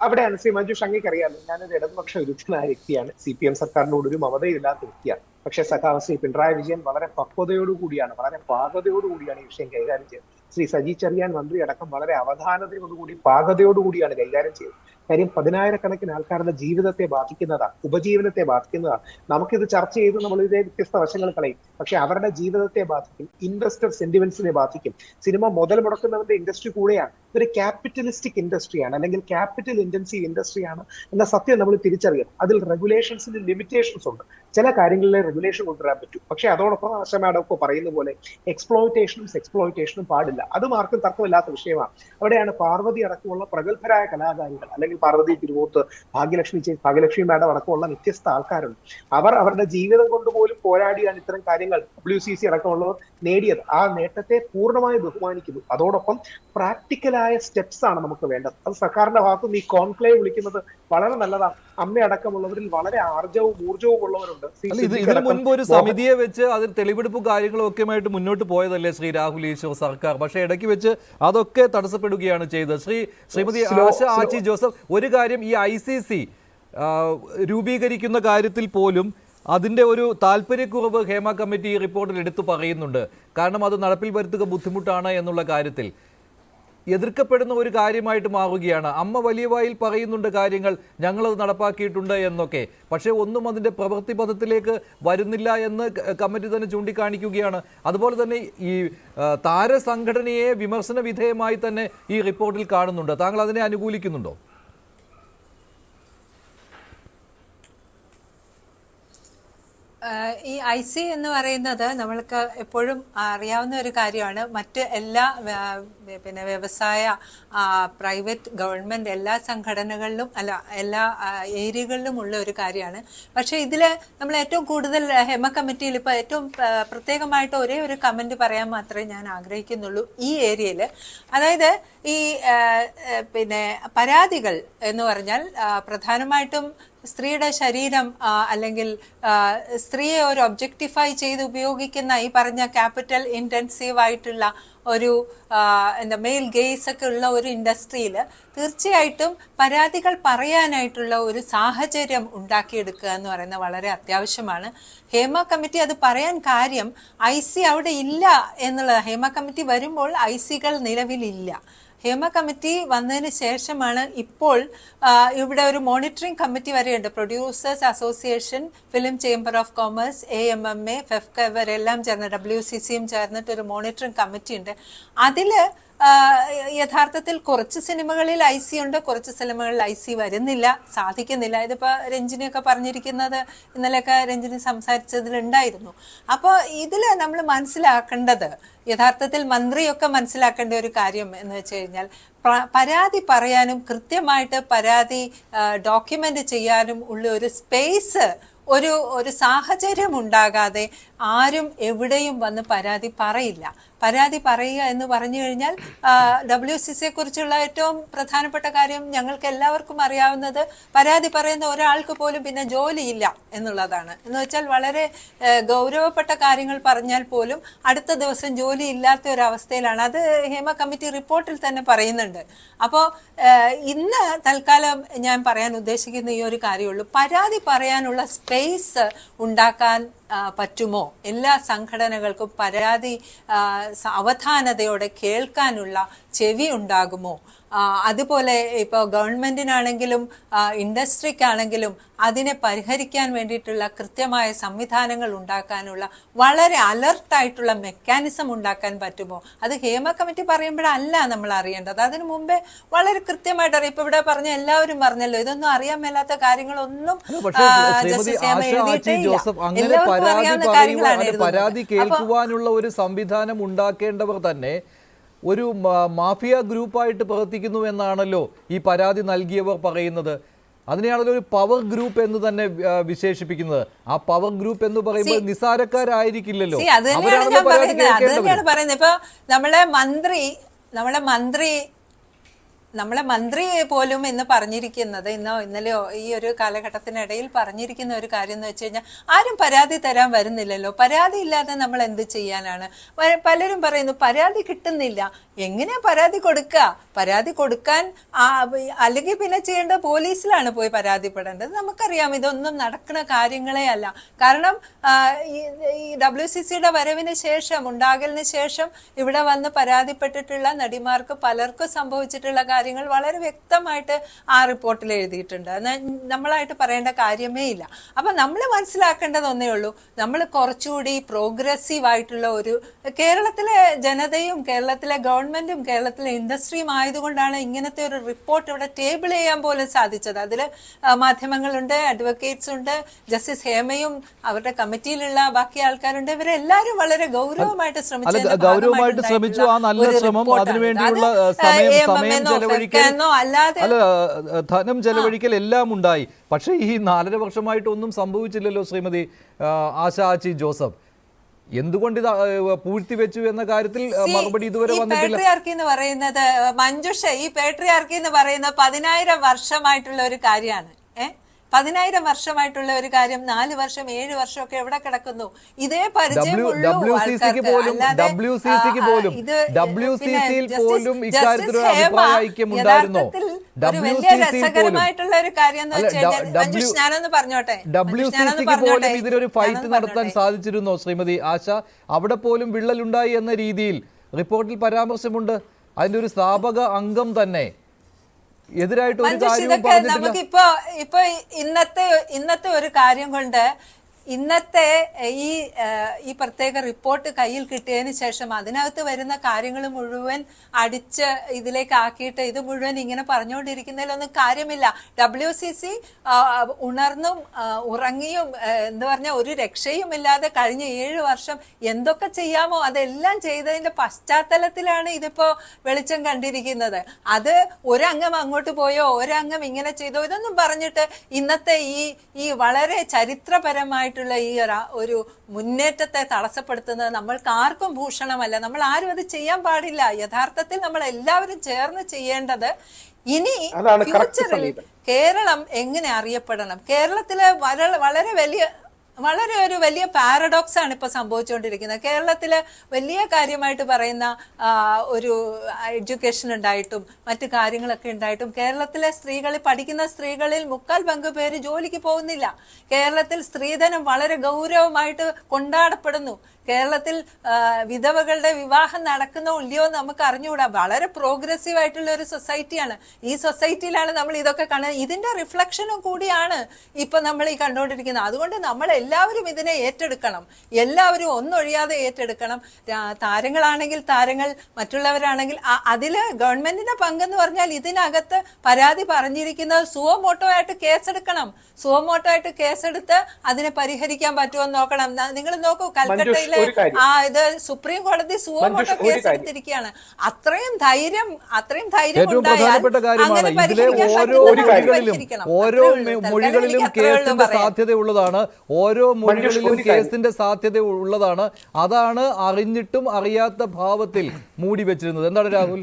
അവിടെയാണ് ശ്രീ മഞ്ജുഷ്, അങ്ങേക്കറിയാലോ, ഞാനൊരു ഇടതുപക്ഷ വിരുദ്ധനായ വ്യക്തിയാണ്. CPM സർക്കാരിനോട് ഒരു മമതയില്ലാത്ത വ്യക്തിയാണ്. പക്ഷേ സഖാവ് ശ്രീ പിണറായി വിജയൻ വളരെ പക്വതയോടുകൂടിയാണ്, വളരെ പാകതയോടുകൂടിയാണ് ഈ വിഷയം കൈകാര്യം ചെയ്തത്. ശ്രീ സജി ചെറിയാൻ മന്ത്രി അടക്കം വളരെ അവധാനതയോടുകൂടി പാകതയോടുകൂടിയാണ് കൈകാര്യം ചെയ്തത്. കാര്യം 10,000-കണക്കിന് ആൾക്കാരുടെ ജീവിതത്തെ ബാധിക്കുന്നതാണ്, ഉപജീവനത്തെ ബാധിക്കുന്നതാണ്. നമുക്കിത് ചർച്ച ചെയ്ത് നമ്മൾ ഇതേ വ്യത്യസ്ത വശങ്ങൾ കളയും, പക്ഷെ അവരുടെ ജീവിതത്തെ ബാധിക്കും, ഇൻവെസ്റ്റർ സെന്റിമെന്റ്സിനെ ബാധിക്കും. സിനിമ മുതൽ മുടക്കുന്നവരുടെ ഇൻഡസ്ട്രി കൂടെയാണ്. ഇതൊരു ക്യാപിറ്റലിസ്റ്റിക് ഇൻഡസ്ട്രിയാണ്, അല്ലെങ്കിൽ ക്യാപിറ്റൽ ഇന്റൻസീവ് ഇൻഡസ്ട്രിയാണ് എന്ന സത്യം നമ്മൾ തിരിച്ചറിയണം. അതിൽ റെഗുലേഷൻസിന് ലിമിറ്റേഷൻസ് ഉണ്ട്. ചില കാര്യങ്ങളിലെ റെഗുലേഷൻ കൊണ്ടുവരാൻ പറ്റും, പക്ഷെ അതോടൊപ്പം ആശ മാഡം ഒക്കെ പറയുന്ന പോലെ എക്സ്പ്ലോയിറ്റേഷനും പാടില്ല. അതും ആർക്കും തർക്കമില്ലാത്ത വിഷയമാണ്. അവിടെയാണ് പാർവതി അടക്കമുള്ള പ്രഗത്ഭരായ കലാകാരികൾ, അല്ലെങ്കിൽ പാർവതി തിരുവോത്ത്, ഭാഗ്യലക്ഷ്മി മാഡം അടക്കമുള്ള വ്യത്യസ്ത ആൾക്കാരുണ്ട്. അവർ അവരുടെ ജീവിതം കൊണ്ട് പോലും പോരാടിയാണ് ഇത്തരം കാര്യങ്ങൾ WCC അടക്കമുള്ളവർ നേടിയത്. ആ നേട്ടത്തെ പൂർണ്ണമായി ബഹുമാനിക്കുന്നു. അതോടൊപ്പം പ്രാക്ടിക്കലായ സ്റ്റെപ്സ് ആണ് നമുക്ക് വേണ്ടത്. അത് സർക്കാരിന്റെ ഭാഗത്തുനിന്ന് ഈ കോൺക്ലേവ് വിളിക്കുന്നത് വളരെ നല്ലതാണ്. അമ്മയടക്കമുള്ളവരിൽ വളരെ ആർജവും ഊർജവും ഉള്ളവരുണ്ട്. ഇതിനു മുൻപ് ഒരു സമിതിയെ വെച്ച് അതിൽ തെളിവെടുപ്പും കാര്യങ്ങളും ഒക്കെയുമായിട്ട് മുന്നോട്ട് പോയതല്ലേ ശ്രീ രാഹുൽ ഈശ്വർ സർക്കാർ? പക്ഷേ ഇടയ്ക്ക് വെച്ച് അതൊക്കെ തടസ്സപ്പെടുകയാണ് ചെയ്തത്. ശ്രീമതി ആശ ആച്ചി ജോസഫ്, ഒരു കാര്യം, ഈ ICC രൂപീകരിക്കുന്ന കാര്യത്തിൽ പോലും അതിൻ്റെ ഒരു താല്പര്യക്കുറവ് ഹേമ കമ്മിറ്റി ഈ റിപ്പോർട്ടിൽ എടുത്തു പറയുന്നുണ്ട്. കാരണം അത് നടപ്പിൽ വരുത്തുക ബുദ്ധിമുട്ടാണ് എന്നുള്ള കാര്യത്തിൽ എതിർക്കപ്പെടുന്ന ഒരു കാര്യമായിട്ട് മാറുകയാണ്. അമ്മ വലിയ വായിൽ പറയുന്നുണ്ട് കാര്യങ്ങൾ, ഞങ്ങളത് നടപ്പാക്കിയിട്ടുണ്ട് എന്നൊക്കെ, പക്ഷേ ഒന്നും അതിൻ്റെ പ്രവൃത്തി പദത്തിലേക്ക് വരുന്നില്ല എന്ന് കമ്മിറ്റി തന്നെ ചൂണ്ടിക്കാണിക്കുകയാണ്. അതുപോലെ തന്നെ ഈ താരസംഘടനയെ വിമർശന വിധേയമായി തന്നെ ഈ റിപ്പോർട്ടിൽ കാണുന്നുണ്ട്. താങ്കൾ അതിനെ അനുകൂലിക്കുന്നുണ്ടോ? ഈ IC എന്ന് പറയുന്നത് നമ്മൾക്ക് എപ്പോഴും അറിയാവുന്ന ഒരു കാര്യമാണ്. മറ്റ് എല്ലാ പിന്നെ വ്യവസായ, പ്രൈവറ്റ്, ഗവൺമെന്റ് എല്ലാ സംഘടനകളിലും എല്ലാ ഏരിയകളിലും ഉള്ള ഒരു കാര്യമാണ്. പക്ഷേ ഇതിൽ നമ്മൾ ഏറ്റവും കൂടുതൽ ഹേമ കമ്മിറ്റിയിൽ ഇപ്പോൾ ഏറ്റവും പ്രത്യേകമായിട്ട് ഒരേ ഒരു കമന്റ് പറയാൻ മാത്രമേ ഞാൻ ആഗ്രഹിക്കുന്നുള്ളൂ ഈ ഏരിയയിൽ. അതായത് ഈ പിന്നെ പരാതികൾ എന്ന് പറഞ്ഞാൽ പ്രധാനമായിട്ടും സ്ത്രീയുടെ ശരീരം അല്ലെങ്കിൽ സ്ത്രീയെ ഒരു ഒബ്ജക്ടിഫൈ ചെയ്ത് ഉപയോഗിക്കുന്ന ഈ പറഞ്ഞ ക്യാപിറ്റൽ ഇൻറ്റൻസീവ് ആയിട്ടുള്ള ഒരു മെയിൽ ഗെയ്സ് ഒക്കെ ഉള്ള ഒരു ഇൻഡസ്ട്രിയിൽ തീർച്ചയായിട്ടും പരാതികൾ പറയാനായിട്ടുള്ള ഒരു സാഹചര്യം ഉണ്ടാക്കിയെടുക്കുക എന്ന് പറയുന്നത് വളരെ അത്യാവശ്യമാണ്. ഹേമ കമ്മിറ്റി അത് പറയാൻ കാര്യം IC അവിടെ ഇല്ല എന്നുള്ളത്. ഹേമ കമ്മിറ്റി വരുമ്പോൾ ICകൾ നിലവിലില്ല. ഹേമ കമ്മിറ്റി വന്നതിന് ശേഷമാണ് ഇപ്പോൾ ഇവിടെ ഒരു മോണിറ്ററിംഗ് കമ്മിറ്റി വരെയുണ്ട്. Producers association, film chamber of commerce, AMMA, FEFCA ഇവരെല്ലാം ചേർന്ന് WCCയും ചേർന്നിട്ട് ഒരു മോണിറ്ററിംഗ് കമ്മിറ്റി ഉണ്ട്. അതിൽ യഥാർത്ഥത്തിൽ കുറച്ച് സിനിമകളിൽ IC ഉണ്ട്, കുറച്ച് സിനിമകളിൽ IC വരുന്നില്ല, സാധിക്കുന്നില്ല. ഇതിപ്പോ രഞ്ജിനിയൊക്കെ പറഞ്ഞിരിക്കുന്നത് ഇന്നലെയൊക്കെ രഞ്ജിനി സംസാരിച്ചതിലുണ്ടായിരുന്നു. അപ്പോൾ ഇതിൽ നമ്മൾ മനസ്സിലാക്കേണ്ടത്, യഥാർത്ഥത്തിൽ മന്ത്രിയൊക്കെ മനസ്സിലാക്കേണ്ട ഒരു കാര്യം എന്ന് വെച്ച് കഴിഞ്ഞാൽ പരാതി പറയാനും കൃത്യമായിട്ട് പരാതി ഡോക്യുമെന്റ് ചെയ്യാനും ഉള്ള ഒരു സ്പേസ്, ഒരു സാഹചര്യം ഉണ്ടാകാതെ ആരും എവിടെയും വന്ന് പരാതി പറയില്ല. പരാതി പറയുക എന്ന് പറഞ്ഞു കഴിഞ്ഞാൽ WCCയെ കുറിച്ചുള്ള ഏറ്റവും പ്രധാനപ്പെട്ട കാര്യം ഞങ്ങൾക്ക് എല്ലാവർക്കും അറിയാവുന്നത്, പരാതി പറയുന്ന ഒരാൾക്ക് പോലും പിന്നെ ജോലിയില്ല എന്നുള്ളതാണ്. എന്ന് വെച്ചാൽ വളരെ ഗൗരവപ്പെട്ട കാര്യങ്ങൾ പറഞ്ഞാൽ പോലും അടുത്ത ദിവസം ജോലി ഇല്ലാത്ത ഒരു അവസ്ഥയിലാണ്. അത് ഹേമ കമ്മിറ്റി റിപ്പോർട്ടിൽ തന്നെ പറയുന്നുണ്ട്. അപ്പോൾ ഇന്ന് തൽക്കാലം ഞാൻ പറയാൻ ഉദ്ദേശിക്കുന്ന ഈ ഒരു കാര്യമുള്ളൂ, പരാതി പറയാനുള്ള സ്പേസ് ഉണ്ടാക്കാൻ പറ്റുമോ? എല്ലാ സംഘടനകൾക്കും പരാതി അവധാനതയോടെ കേൾക്കാനുള്ള ചെവി ഉണ്ടാകുമോ? അതുപോലെ ഇപ്പോൾ ഗവൺമെന്റിനാണെങ്കിലും ഇൻഡസ്ട്രിക്കാണെങ്കിലും അതിനെ പരിഹരിക്കാൻ വേണ്ടിയിട്ടുള്ള കൃത്യമായ സംവിധാനങ്ങൾ ഉണ്ടാക്കാനുള്ള വളരെ അലർട്ടായിട്ടുള്ള മെക്കാനിസം ഉണ്ടാക്കാൻ പറ്റുമോ? അത് ഹേമ കമ്മിറ്റി പറയുമ്പോഴല്ല നമ്മൾ അറിയേണ്ടത്, അതിനു മുമ്പേ വളരെ കൃത്യമായിട്ട് അറിയാം. ഇപ്പൊ ഇവിടെ പറഞ്ഞ എല്ലാവരും പറഞ്ഞല്ലോ, ഇതൊന്നും അറിയാൻ മേലാത്ത കാര്യങ്ങളൊന്നും ജസ്റ്റിസ് ഹേമ എഴുതിയിട്ടേ ഇല്ല. എല്ലാവർക്കും അറിയാവുന്ന കാര്യങ്ങളാണ് എഴുതുന്നത്. പരാതി കേൾക്കുവാനുള്ള ഒരു സംവിധാനം ഉണ്ടാക്കേണ്ടവർ തന്നെ ഒരു മാഫിയ ഗ്രൂപ്പായിട്ട് പ്രവർത്തിക്കുന്നു എന്നാണല്ലോ ഈ പരാതി നൽകിയവർ പറയുന്നത്. അതിനെയാണല്ലോ ഒരു പവർ ഗ്രൂപ്പ് എന്ന് തന്നെ വിശേഷിപ്പിക്കുന്നത്. ആ പവർ ഗ്രൂപ്പ് എന്ന് പറയുമ്പോൾ നിസാരക്കാരായിരിക്കില്ലല്ലോ. അത് തന്നെയാണ് പറയുന്നത്. ഇപ്പൊ നമ്മളെ മന്ത്രി പോലും ഇന്ന് പറഞ്ഞിരിക്കുന്നത്, ഇന്നലെയോ ഈ ഒരു കാലഘട്ടത്തിനിടയിൽ പറഞ്ഞിരിക്കുന്ന ഒരു കാര്യം എന്ന് വെച്ച് കഴിഞ്ഞാൽ, ആരും പരാതി തരാൻ വരുന്നില്ലല്ലോ, പരാതി ഇല്ലാതെ നമ്മൾ എന്ത് ചെയ്യാനാണ്? പലരും പറയുന്നു പരാതി കിട്ടുന്നില്ല. എങ്ങനെയാ പരാതി കൊടുക്കുക? പരാതി കൊടുക്കാൻ അല്ലെങ്കിൽ പിന്നെ ചെയ്യേണ്ട പോലീസിലാണ് പോയി പരാതിപ്പെടേണ്ടത്. നമുക്കറിയാം ഇതൊന്നും നടക്കുന്ന കാര്യങ്ങളേ അല്ല. കാരണം ഈ WCCയുടെ വരവിന് ശേഷം, ഉണ്ടാകലിന് ശേഷം ഇവിടെ വന്ന് പരാതിപ്പെട്ടിട്ടുള്ള നടിമാർക്ക് പലർക്കും സംഭവിച്ചിട്ടുള്ള കാര്യങ്ങൾ വളരെ വ്യക്തമായിട്ട് ആ റിപ്പോർട്ടിൽ എഴുതിയിട്ടുണ്ട്. നമ്മളായിട്ട് പറയേണ്ട കാര്യമേ ഇല്ല. അപ്പൊ നമ്മൾ മനസ്സിലാക്കേണ്ടത് ഒന്നേ ഉള്ളൂ, നമ്മൾ കുറച്ചുകൂടി പ്രോഗ്രസീവ് ആയിട്ടുള്ള ഒരു, കേരളത്തിലെ ജനതയും കേരളത്തിലെ ഗവൺമെന്റും കേരളത്തിലെ ഇൻഡസ്ട്രിയും ആയതുകൊണ്ടാണ് ഇങ്ങനത്തെ ഒരു റിപ്പോർട്ട് ഇവിടെ ടേബിൾ ചെയ്യാൻ പോലും സാധിച്ചത്. അതിൽ മാധ്യമങ്ങളുണ്ട്, അഡ്വക്കേറ്റ്സ് ഉണ്ട്, ജസ്റ്റിസ് ഹേമയും അവരുടെ കമ്മിറ്റിയിലുള്ള ബാക്കി ആൾക്കാരുണ്ട്. ഇവരെല്ലാവരും വളരെ ഗൗരവമായിട്ട് ശ്രമിച്ചു. ആ നല്ല ശ്രമം, അതിനുവേണ്ടിയുള്ള സമയം ചെലവഴിക്കൽ, ധനം ചെലവഴിക്കൽ എല്ലാം ഉണ്ടായി. പക്ഷേ ഈ 4.5 വർഷമായിട്ടൊന്നും സംഭവിച്ചില്ലല്ലോ ശ്രീമതി ആശാച്ചി ജോസഫ്. എന്തുകൊണ്ട് ഇത് പൂഴ്ത്തിവെച്ചു എന്ന കാര്യത്തിൽ മറുപടി ഇതുവരെ വന്നിട്ടില്ല. പേട്രിയാർക്കി എന്ന് പറയുന്നത്, മഞ്ജുഷ, ഈ പേട്രിയാർക്കി എന്ന് പറയുന്നത് 10,000 വർഷമായിട്ടുള്ള ഒരു കാര്യമാണ്. 10,000 വർഷമായിട്ടുള്ള ഒരു കാര്യം 4 വർഷം 7 വർഷം ഒക്കെ എവിടെ കിടക്കുന്നു? ഇതേ പരിചയമുള്ളൂ ആൾക്കാർക്ക്. ഒരു വലിയ രസകരമായിട്ടുള്ള ഒരു കാര്യം എന്ന് വെച്ച് കഴിഞ്ഞാൽ, മഞ്ജുഷ് ഞാനൊന്ന് പറഞ്ഞോട്ടെ, ഇതിനൊരു ഫൈറ്റ് നടത്താൻ സാധിച്ചിരുന്നോ ശ്രീമതി ആശ? അവിടെ പോലും വിള്ളലുണ്ടായി എന്ന രീതിയിൽ റിപ്പോർട്ടിൽ പരാമർശമുണ്ട്. അതിന്റെ ഒരു സ്ഥാപക അംഗം തന്നെ എതിരായിട്ട് ഒരു കാര്യവും പറഞ്ഞിട്ടില്ല. നമുക്കിപ്പോ ഇന്നത്തെ ഒരു കാര്യം കൊണ്ട് ഇന്നത്തെ ഈ പ്രത്യേക റിപ്പോർട്ട് കയ്യിൽ കിട്ടിയതിന് ശേഷം അതിനകത്ത് വരുന്ന കാര്യങ്ങൾ മുഴുവൻ അടിച്ച് ഇതിലേക്ക് ആക്കിയിട്ട് ഇത് മുഴുവൻ ഇങ്ങനെ പറഞ്ഞുകൊണ്ടിരിക്കുന്നതിലൊന്നും കാര്യമില്ല. WCC ഉണർന്നും ഉറങ്ങിയും എന്താ പറഞ്ഞാൽ ഒരു രക്ഷയുമില്ലാതെ കഴിഞ്ഞ 7 വർഷം എന്തൊക്കെ ചെയ്യാമോ അതെല്ലാം ചെയ്തതിന്റെ പശ്ചാത്തലത്തിലാണ് ഇതിപ്പോ വെളിച്ചം കണ്ടിരിക്കുന്നത്. അത് ഒരംഗം അങ്ങോട്ട് പോയോ ഒരംഗം ഇങ്ങനെ ചെയ്തോ ഇതൊന്നും പറഞ്ഞിട്ട് ഇന്നത്തെ ഈ വളരെ ചരിത്രപരമായിട്ടുള്ള ഈ ഒരു മുന്നേറ്റത്തെ തടസ്സപ്പെടുത്തുന്നത് നമ്മൾക്ക് ആർക്കും ഭൂഷണമല്ല. നമ്മൾ ആരും അത് ചെയ്യാൻ പാടില്ല. യഥാർത്ഥത്തിൽ നമ്മൾ എല്ലാവരും ചേർന്ന് ചെയ്യേണ്ടത് ഇനി ഫ്യൂച്ചറിൽ കേരളം എങ്ങനെ അറിയപ്പെടണം. കേരളത്തിലെ വളരെ ഒരു വലിയ പാരഡോക്സ് ആണ് ഇപ്പൊ സംഭവിച്ചുകൊണ്ടിരിക്കുന്നത്. കേരളത്തില് വലിയ കാര്യമായിട്ട് പറയുന്ന ഒരു എഡ്യൂക്കേഷൻ ഉണ്ടായിട്ടും മറ്റു കാര്യങ്ങളൊക്കെ ഉണ്ടായിട്ടും കേരളത്തിലെ പഠിക്കുന്ന സ്ത്രീകളിൽ 3/4 പേര് ജോലിക്ക് പോകുന്നില്ല. കേരളത്തിൽ സ്ത്രീധനം വളരെ ഗൗരവമായിട്ട് കൊണ്ടാടപ്പെടുന്നു. കേരളത്തിൽ വിധവകളുടെ വിവാഹം നടക്കുന്നോ ഇല്ലയോ നമുക്ക് അറിഞ്ഞുകൂടാ. വളരെ പ്രോഗ്രസീവ് ആയിട്ടുള്ള ഒരു സൊസൈറ്റിയാണ്. ഈ സൊസൈറ്റിയിലാണ് നമ്മൾ ഇതൊക്കെ കാണുന്നത്. ഇതിന്റെ റിഫ്ലക്ഷനും കൂടിയാണ് ഇപ്പൊ നമ്മൾ ഈ കണ്ടുകൊണ്ടിരിക്കുന്നത്. അതുകൊണ്ട് നമ്മൾ എല്ലാവരും ഇതിനെ ഏറ്റെടുക്കണം. എല്ലാവരും ഒന്നൊഴിയാതെ ഏറ്റെടുക്കണം. താരങ്ങളാണെങ്കിൽ താരങ്ങൾ, മറ്റുള്ളവരാണെങ്കിൽ അതില് ഗവൺമെന്റിന്റെ പങ്കെന്ന് പറഞ്ഞാൽ ഇതിനകത്ത് പരാതി പറഞ്ഞിരിക്കുന്നത് സുവമോട്ടോ ആയിട്ട് കേസെടുക്കണം. സുവമോട്ടോ ആയിട്ട് കേസെടുത്ത് അതിനെ പരിഹരിക്കാൻ പറ്റുമോ നോക്കണം. നിങ്ങൾ നോക്കൂ, കൽക്കട്ടയിൽ ഇത് സുപ്രീം കോടതി സുവമോട്ടോ കേസെടുത്തിരിക്കുകയാണ്. അത്രയും ധൈര്യം ഏറ്റവും പ്രധാനപ്പെട്ട കാര്യമാണ് ഇതിലെ ഓരോ മൊഴികളിലും കേസിന്റെ സാധ്യതയുള്ളതാണ്. ഓരോ മൊഴികളിലും കേസിന്റെ സാധ്യത ഉള്ളതാണ്. അതാണ് അറിഞ്ഞിട്ടും അറിയാത്ത ഭാവത്തിൽ മൂടി വെച്ചിരുന്നത്. എന്താണ് രാഹുൽ?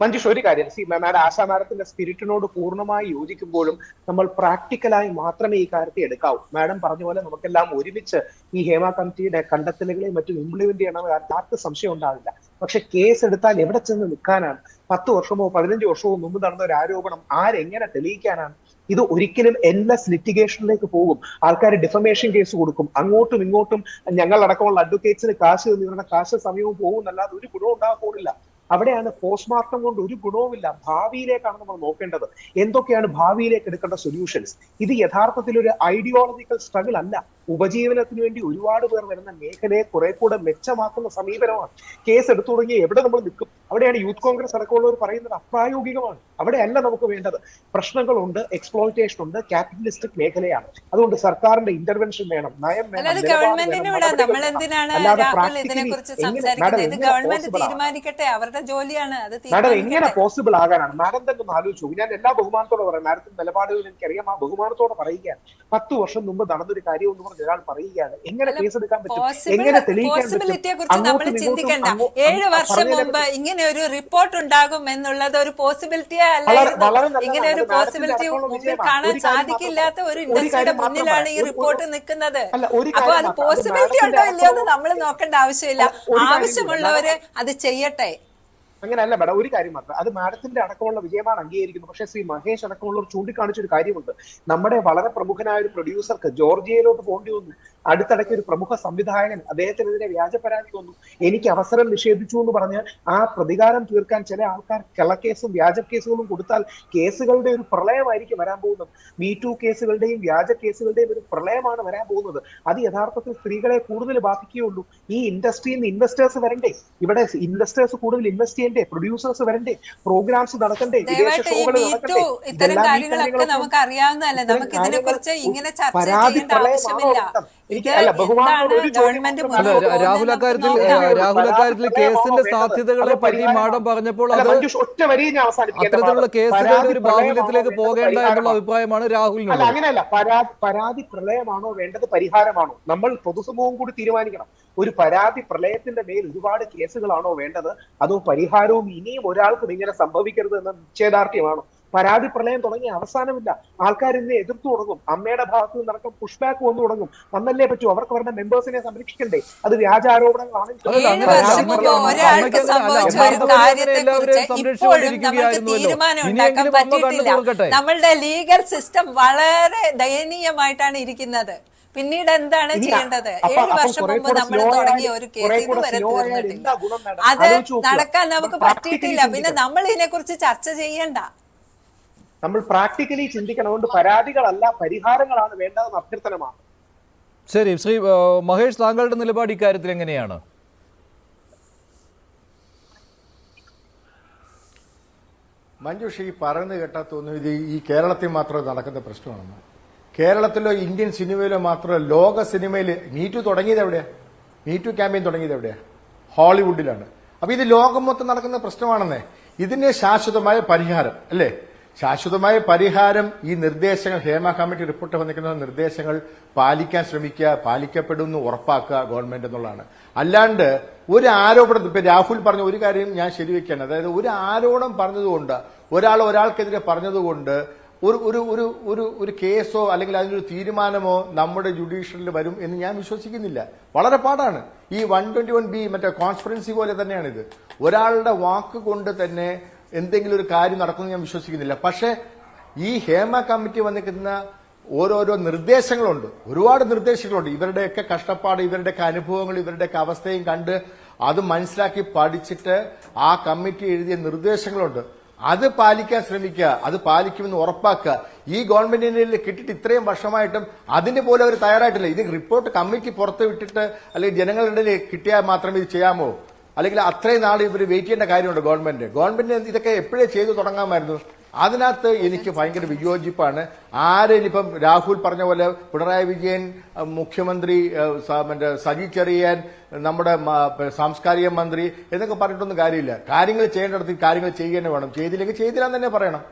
മഞ്ജുഷ്, ഒരു കാര്യം, മാഡം ആശാ മാഡത്തിന്റെ സ്പിരിറ്റിനോട് പൂർണ്ണമായി യോജിക്കുമ്പോഴും നമ്മൾ പ്രാക്ടിക്കലായി മാത്രമേ ഈ കാര്യത്തെ എടുക്കാവൂ. മാഡം പറഞ്ഞ പോലെ നമുക്കെല്ലാം ഒരുമിച്ച് ഈ ഹേമ കമ്മിറ്റിയുടെ കണ്ടെത്തലുകളെയും മറ്റും ഇംപ്ലിമെന്റ് ചെയ്യണമെന്ന് ആർക്കും സംശയം ഉണ്ടാവില്ല. പക്ഷെ കേസ് എടുത്താൽ എവിടെ ചെന്ന് നിൽക്കാനാണ്? 10 വർഷമോ 15 വർഷമോ മുമ്പ് നടന്ന ഒരു ആരോപണം ആരെങ്ങനെ തെളിയിക്കാനാണ്? ഇത് ഒരിക്കലും എൻലെസ് ലിറ്റിഗേഷനിലേക്ക് പോകും. ആൾക്കാർ ഡിഫമേഷൻ കേസ് കൊടുക്കും. അങ്ങോട്ടും ഇങ്ങോട്ടും ഞങ്ങളടക്കമുള്ള അഡ്വക്കേറ്റ്സിന് കാശ് ഇവരുടെ കാശ് സമയവും പോകുന്നല്ലാതെ ഒരു ഗുണവും ഉണ്ടാകാൻ പോകുന്നില്ല. അവിടെയാണ് പോസ്റ്റ്മോർട്ടം കൊണ്ട് ഒരു ഗുണവുമില്ല. ഭാവിയിലേക്കാണ് നമ്മൾ നോക്കേണ്ടത്. എന്തൊക്കെയാണ് ഭാവിയിലേക്ക് എടുക്കേണ്ട സൊല്യൂഷൻസ്? ഇത് യഥാർത്ഥത്തിൽ ഒരു ഐഡിയോളജിക്കൽ സ്ട്രഗിൾ അല്ല. ഉപജീവനത്തിന് വേണ്ടി ഒരുപാട് പേർ വരുന്ന മേഖലയെ കുറെ കൂടെ മെച്ചമാക്കുന്ന സമീപനമാണ്. കേസ് എടുത്തു തുടങ്ങി എവിടെ നമ്മൾ നിൽക്കും? അവിടെയാണ് യൂത്ത് കോൺഗ്രസ് അടക്കമുള്ളവർ പറയുന്നത് അപ്രായോഗികമാണ്. അവിടെയല്ല നമുക്ക് വേണ്ടത്. പ്രശ്നങ്ങളുണ്ട്, എക്സ്പ്ലോയിറ്റേഷൻ ഉണ്ട്, ക്യാപിറ്റലിസ്റ്റിക് മേഖലയാണ്. അതുകൊണ്ട് സർക്കാരിന്റെ ഇന്റർവെൻഷൻ വേണം, നയം വേണം. മാഡം എങ്ങനെ പോസിബിൾ ആകാനാണ്? മാഡം തന്നെ ഒന്ന് ആലോചിച്ചു. ഞാൻ എല്ലാ ബഹുമാനത്തോടെ പറയാം, മാഡത്തിന്റെ നിലപാടുകൾ എനിക്കറിയാം. ആ ബഹുമാനത്തോടെ പറയുകയാണ്. 10 വർഷം മുമ്പ് നടന്നൊരു കാര്യം എന്ന് പറഞ്ഞ് ഒരാൾ പറയുകയാണ്. എങ്ങനെ കേസെടുക്കാൻ പറ്റും? എങ്ങനെ തെളിയിക്കാൻ പറ്റും? നമ്മൾ ചിന്തിക്കണ്ട. 7 വർഷം മുമ്പ് ഇങ്ങനെ ഒരു റിപ്പോർട്ട് ഉണ്ടാകും എന്നുള്ളത് ഒരു പോസിബിലിറ്റിയെ അല്ലായിരുന്നു. ഇങ്ങനെ ഒരു പോസിബിലിറ്റി മുമ്പിൽ കാണാൻ സാധിക്കില്ലാത്ത ഒരു ഇൻഡസ്ട്രിയുടെ മുന്നിലാണ് ഈ റിപ്പോർട്ട് നിൽക്കുന്നത്. അപ്പൊ അത് പോസിബിലിറ്റി ഉണ്ടോ ഇല്ലയോ എന്ന് നമ്മൾ നോക്കേണ്ട ആവശ്യമില്ല. ആവശ്യമുള്ളവര് അത് ചെയ്യട്ടെ. അങ്ങനെയല്ല മാഡം, ഒരു കാര്യം മാത്രം, അത് മാഡത്തിന്റെ അടക്കമുള്ള വിജയമാണ് അംഗീകരിക്കുന്നത്. പക്ഷേ ശ്രീ മഹേഷ് അടക്കമുള്ളവർ ചൂണ്ടിക്കാണിച്ചൊരു കാര്യമുണ്ട്. നമ്മുടെ വളരെ പ്രമുഖനായ ഒരു പ്രൊഡ്യൂസർക്ക് ജോർജിയയിലോട്ട് പോകേണ്ടി വന്നു. അടുത്തിടയ്ക്ക് ഒരു പ്രമുഖ സംവിധായകൻ അദ്ദേഹത്തിനെതിരെ വ്യാജ പരാതി വന്നു. എനിക്ക് അവസരം നിഷേധിച്ചു എന്ന് പറഞ്ഞ് ആ പ്രതികാരം തീർക്കാൻ ചില ആൾക്കാർ കള്ളക്കേസും വ്യാജ കേസുകളും കൊടുത്താൽ കേസുകളുടെ ഒരു പ്രളയമായിരിക്കും വരാൻ പോകുന്നത്. മീറ്റു കേസുകളുടെയും വ്യാജ കേസുകളുടെയും ഒരു പ്രളയമാണ് വരാൻ പോകുന്നത്. അത് യഥാർത്ഥത്തിൽ സ്ത്രീകളെ കൂടുതൽ ബാധിക്കുകയുള്ളൂ. ഈ ഇൻഡസ്ട്രിയിൽ നിന്ന് ഇൻവെസ്റ്റേഴ്സ് വരണ്ടേ? ഇവിടെ ഇൻവെസ്റ്റേഴ്സ് കൂടുതൽ ഇൻവെസ്റ്റ് ചെയ്യണ്ടേ? പ്രൊഡ്യൂസേഴ്സ് വരണ്ടേ? പ്രോഗ്രാംസ് നടക്കണ്ടേ? വിദേശ ഷോകൾ നടക്കണ്ടേ? ഇത്തരം കാര്യങ്ങളൊക്കെ നമുക്ക് അറിയാവുന്നതല്ലേ. നമുക്ക് ഇതിനെ കുറിച്ച് ഇങ്ങനെ ചർച്ച ചെയ്യേണ്ട ആവശ്യമില്ല. രാഹുൽ അക്കാര്യത്തിൽ കേസിന്റെ സാധ്യതകളെ പറ്റി മാഡം പറഞ്ഞപ്പോൾ അത് അത്തരത്തിലുള്ള കേസുകളുടെ ഒരു ബാഹുല്യത്തിലേക്ക് പോകേണ്ട എന്നുള്ള അഭിപ്രായമാണ് രാഹുലിനുള്ളത്. അങ്ങനെയല്ല, പരാതി പ്രളയമാണോ വേണ്ടത്, പരിഹാരമാണോ? നമ്മൾ പൊതുസമൂഹം കൂടി തീരുമാനിക്കണം. ഒരു പരാതി പ്രളയത്തിന്റെ മേൽ ഒരുപാട് കേസുകളാണോ വേണ്ടത്, അതോ പരിഹാരവും ഇനിയും ഒരാൾക്കും ഇങ്ങനെ സംഭവിക്കരുത് എന്ന നിശ്ചയദാർഢ്യമാണോ? പരാതി പ്രളയം തുടങ്ങിയ അവസാനമില്ല. ആൾക്കാർ ഇന്ന് എതിർത്തു തുടങ്ങും. അമ്മയുടെ ഭാഗത്ത് നിന്നടക്കം പുഷ് ബാക്ക് വന്നു തുടങ്ങും. വന്നല്ലേ പറ്റൂ. അവർക്ക് അവരുടെ മെമ്പേഴ്സിനെ സംരക്ഷിക്കണ്ടേ? അത് വ്യാജ ആരോപണങ്ങളാണെങ്കിൽ നമ്മളുടെ ലീഗൽ സിസ്റ്റം വളരെ ദയനീയമായിട്ടാണ് ഇരിക്കുന്നത്. പിന്നീട് എന്താണ് ചെയ്യേണ്ടത്? 7 വർഷം മുമ്പ് നമ്മൾ തുടങ്ങിയ ഒരു കേസ് ഇതുവരെ തീർന്നിട്ടില്ല. അത് നടക്കാൻ നമുക്ക് പറ്റിയിട്ടില്ല. പിന്നെ നമ്മൾ ഇതിനെ കുറിച്ച് ചർച്ച ചെയ്യണ്ട. നമ്മൾ പ്രാക്ടിക്കലി ചിന്തിക്കണം. അതുകൊണ്ട് പരാതികളല്ല, പരിഹാരങ്ങളാണ് വേണ്ടതെന്ന് അഭ്യർത്ഥനമാണ്. ശരി, ശ്രീ മഹേഷ്, താങ്കളുടെ നിലപാട് ഇക്കാര്യത്തിൽ എങ്ങനെയാണ്? മഞ്ജുഷ്, ഈ പറയുന്നത് കേട്ടാൽ തോന്നുന്നു ഇത് ഈ കേരളത്തിൽ മാത്രം നടക്കുന്ന പ്രശ്നമാണെന്ന്. കേരളത്തിലോ ഇന്ത്യൻ സിനിമയിലോ മാത്രമല്ല, ലോക സിനിമയിൽ മീറ്റു തുടങ്ങിയത് എവിടെയാ? മീറ്റു ക്യാമ്പയിൻ തുടങ്ങിയത് എവിടെയാ? ഹോളിവുഡിലാണ്. അപ്പൊ ഇത് ലോകം മൊത്തം നടക്കുന്ന പ്രശ്നമാണെന്നേ. ഇതിന് ശാശ്വതമായ പരിഹാരം അല്ലേ? ശാശ്വതമായ പരിഹാരം ഈ നിർദ്ദേശങ്ങൾ, ഹേമ കമ്മിറ്റി റിപ്പോർട്ട് വന്നിരിക്കുന്ന നിർദ്ദേശങ്ങൾ പാലിക്കാൻ ശ്രമിക്കുക, പാലിക്കപ്പെടുമെന്ന് ഉറപ്പാക്കുക ഗവൺമെന്റ് എന്നുള്ളതാണ്. അല്ലാണ്ട് ഒരു ആരോപണം, ഇപ്പൊ രാഹുൽ പറഞ്ഞ ഒരു കാര്യം ഞാൻ ശരിവെക്കാണ്. അതായത് ഒരു ആരോപണം പറഞ്ഞതുകൊണ്ട്, ഒരാൾക്കെതിരെ പറഞ്ഞതുകൊണ്ട് ഒരു ഒരു ഒരു ഒരു ഒരു കേസോ അല്ലെങ്കിൽ അതിനൊരു തീരുമാനമോ നമ്മുടെ ജുഡീഷ്യറിൽ വരും എന്ന് ഞാൻ വിശ്വസിക്കുന്നില്ല. വളരെ പാടാണ്. ഈ 121B മറ്റേ കോൺസ്പിറൻസി പോലെ തന്നെയാണിത്. ഒരാളുടെ വാക്ക് കൊണ്ട് തന്നെ എന്തെങ്കിലും ഒരു കാര്യം നടക്കുമെന്ന് ഞാൻ വിശ്വസിക്കുന്നില്ല. പക്ഷേ ഈ ഹേമ കമ്മിറ്റി വന്നിരിക്കുന്ന ഓരോരോ നിർദ്ദേശങ്ങളുണ്ട്, ഒരുപാട് നിർദ്ദേശങ്ങളുണ്ട്. ഇവരുടെയൊക്കെ കഷ്ടപ്പാട്, ഇവരുടെയൊക്കെ അനുഭവങ്ങൾ, ഇവരുടെയൊക്കെ അവസ്ഥയും കണ്ട് അത് മനസ്സിലാക്കി പഠിച്ചിട്ട് ആ കമ്മിറ്റി എഴുതിയ നിർദ്ദേശങ്ങളുണ്ട്. അത് പാലിക്കാൻ ശ്രമിക്കുക, അത് പാലിക്കുമെന്ന് ഉറപ്പാക്കുക. ഈ ഗവൺമെന്റിന് കിട്ടിയിട്ട് ഇത്രയും വർഷമായിട്ടും അതിന്റെ പോലെ അവർ തയ്യാറായിട്ടില്ല. ഇത് റിപ്പോർട്ട് കമ്മിറ്റി പുറത്ത് വിട്ടിട്ട് അല്ലെങ്കിൽ ജനങ്ങളുടെ കിട്ടിയാൽ മാത്രമേ ഇത് ചെയ്യാമോ? അല്ലെങ്കിൽ അത്രയും നാൾ ഇവർ വെയിറ്റ് ചെയ്യേണ്ട കാര്യമുണ്ട് ഗവൺമെന്റിന് ഇതൊക്കെ എപ്പോഴേ ചെയ്തു തുടങ്ങാമായിരുന്നു. അതിനകത്ത് എനിക്ക് ഭയങ്കര വിയോജിപ്പാണ്. ആരെയിപ്പം രാഹുൽ പറഞ്ഞ പോലെ പിണറായി വിജയൻ, മുഖ്യമന്ത്രി സജി ചെറിയാൻ, നമ്മുടെ സാംസ്കാരിക മന്ത്രി എന്നൊക്കെ പറഞ്ഞിട്ടൊന്നും കാര്യമില്ല. കാര്യങ്ങൾ ചെയ്യേണ്ടിടത്ത് കാര്യങ്ങൾ ചെയ്യുക വേണം. ചെയ്തില്ലെങ്കിൽ ചെയ്തില്ലാന്ന് തന്നെ പറയണം.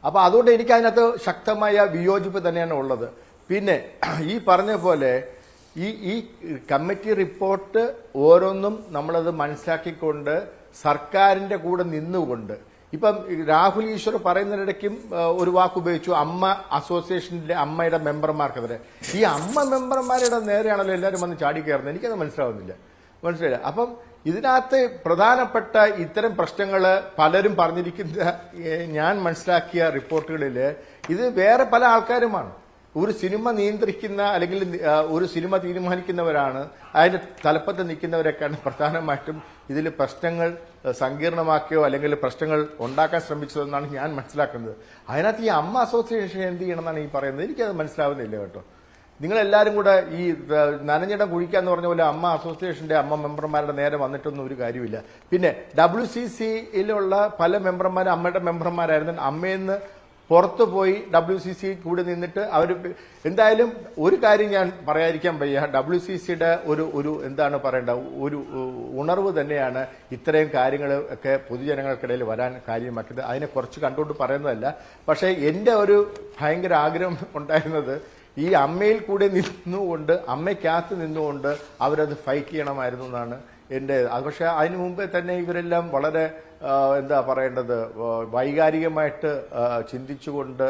അപ്പൊ അതുകൊണ്ട് എനിക്ക് അതിനകത്ത് ശക്തമായ വിയോജിപ്പ് തന്നെയാണ് ഉള്ളത്. പിന്നെ ഈ പറഞ്ഞ പോലെ ഈ കമ്മിറ്റി റിപ്പോർട്ട് ഓരോന്നും നമ്മളത് മനസ്സിലാക്കിക്കൊണ്ട് സർക്കാരിന്റെ കൂടെ നിന്നുകൊണ്ട്, ഇപ്പം രാഹുൽ ഈശ്വർ പറയുന്നതിനിടയ്ക്കും ഒരു വാക്ക് ഉപയോഗിച്ചു, അമ്മ അസോസിയേഷനിലെ അമ്മയുടെ മെമ്പർമാർക്കെതിരെ. ഈ അമ്മ മെമ്പർമാരുടെ നേരെയാണല്ലോ എല്ലാവരും വന്ന് ചാടിക്കയറുന്നത്. എനിക്കത് മനസ്സിലാവുന്നില്ല. അപ്പം ഇതിനകത്ത് പ്രധാനപ്പെട്ട ഇത്തരം പ്രശ്നങ്ങൾ പലരും പറഞ്ഞിരിക്കുന്ന ഞാൻ മനസ്സിലാക്കിയ റിപ്പോർട്ടുകളിൽ ഇത് വേറെ പല ആൾക്കാരുമാണ്. ഒരു സിനിമ നിയന്ത്രിക്കുന്ന അല്ലെങ്കിൽ ഒരു സിനിമ തീരുമാനിക്കുന്നവരാണ്, അതിന്റെ തലപ്പത്ത് നിൽക്കുന്നവരൊക്കെയാണ് പ്രധാനമായിട്ടും ഇതിൽ പ്രശ്നങ്ങൾ സങ്കീർണമാക്കിയോ അല്ലെങ്കിൽ പ്രശ്നങ്ങൾ ഉണ്ടാക്കാൻ ശ്രമിച്ചതെന്നാണ് ഞാൻ മനസ്സിലാക്കുന്നത്. അതിനകത്ത് ഈ അമ്മ അസോസിയേഷൻ എന്ത് ചെയ്യണമെന്നാണ് ഈ പറയുന്നത്. എനിക്കത് മനസ്സിലാവുന്നില്ല കേട്ടോ. നിങ്ങളെല്ലാവരും കൂടെ ഈ നനഞ്ഞിടം കുഴിക്കാന്ന് പറഞ്ഞ പോലെ അമ്മ അസോസിയേഷന്റെ അമ്മ മെമ്പർമാരുടെ നേരെ വന്നിട്ടൊന്നും ഒരു കാര്യമില്ല. പിന്നെ WCCയിലുള്ള പല മെമ്പർമാരും അമ്മയുടെ മെമ്പർമാരായിരുന്നു. അമ്മയെന്ന് പുറത്തു പോയി WCC കൂടെ നിന്നിട്ട് അവർ എന്തായാലും ഒരു കാര്യം ഞാൻ പറയാതിരിക്കാൻ വയ്യ. WCCയുടെ ഒരു എന്താണ് പറയേണ്ട ഒരു ഉണർവ് തന്നെയാണ് ഇത്രയും കാര്യങ്ങൾ ഒക്കെ പൊതുജനങ്ങൾക്കിടയിൽ വരാൻ കാര്യമാക്കിയത്. അതിനെ കുറച്ച് കണ്ടുകൊണ്ട് പറയുന്നതല്ല. പക്ഷേ എൻ്റെ ഒരു ഭയങ്കര ആഗ്രഹം ഉണ്ടായിരുന്നത് ഈ അമ്മയിൽ കൂടെ നിന്നുകൊണ്ട്, അമ്മയ്ക്കകത്ത് നിന്നുകൊണ്ട് അവരത് ഫൈറ്റ് ചെയ്യണമായിരുന്നു എന്നാണ് എൻ്റെ. പക്ഷെ അതിനു മുമ്പേ തന്നെ ഇവരെല്ലാം വളരെ എന്താ പറയേണ്ടത്, വൈകാരികമായിട്ട് ചിന്തിച്ചുകൊണ്ട്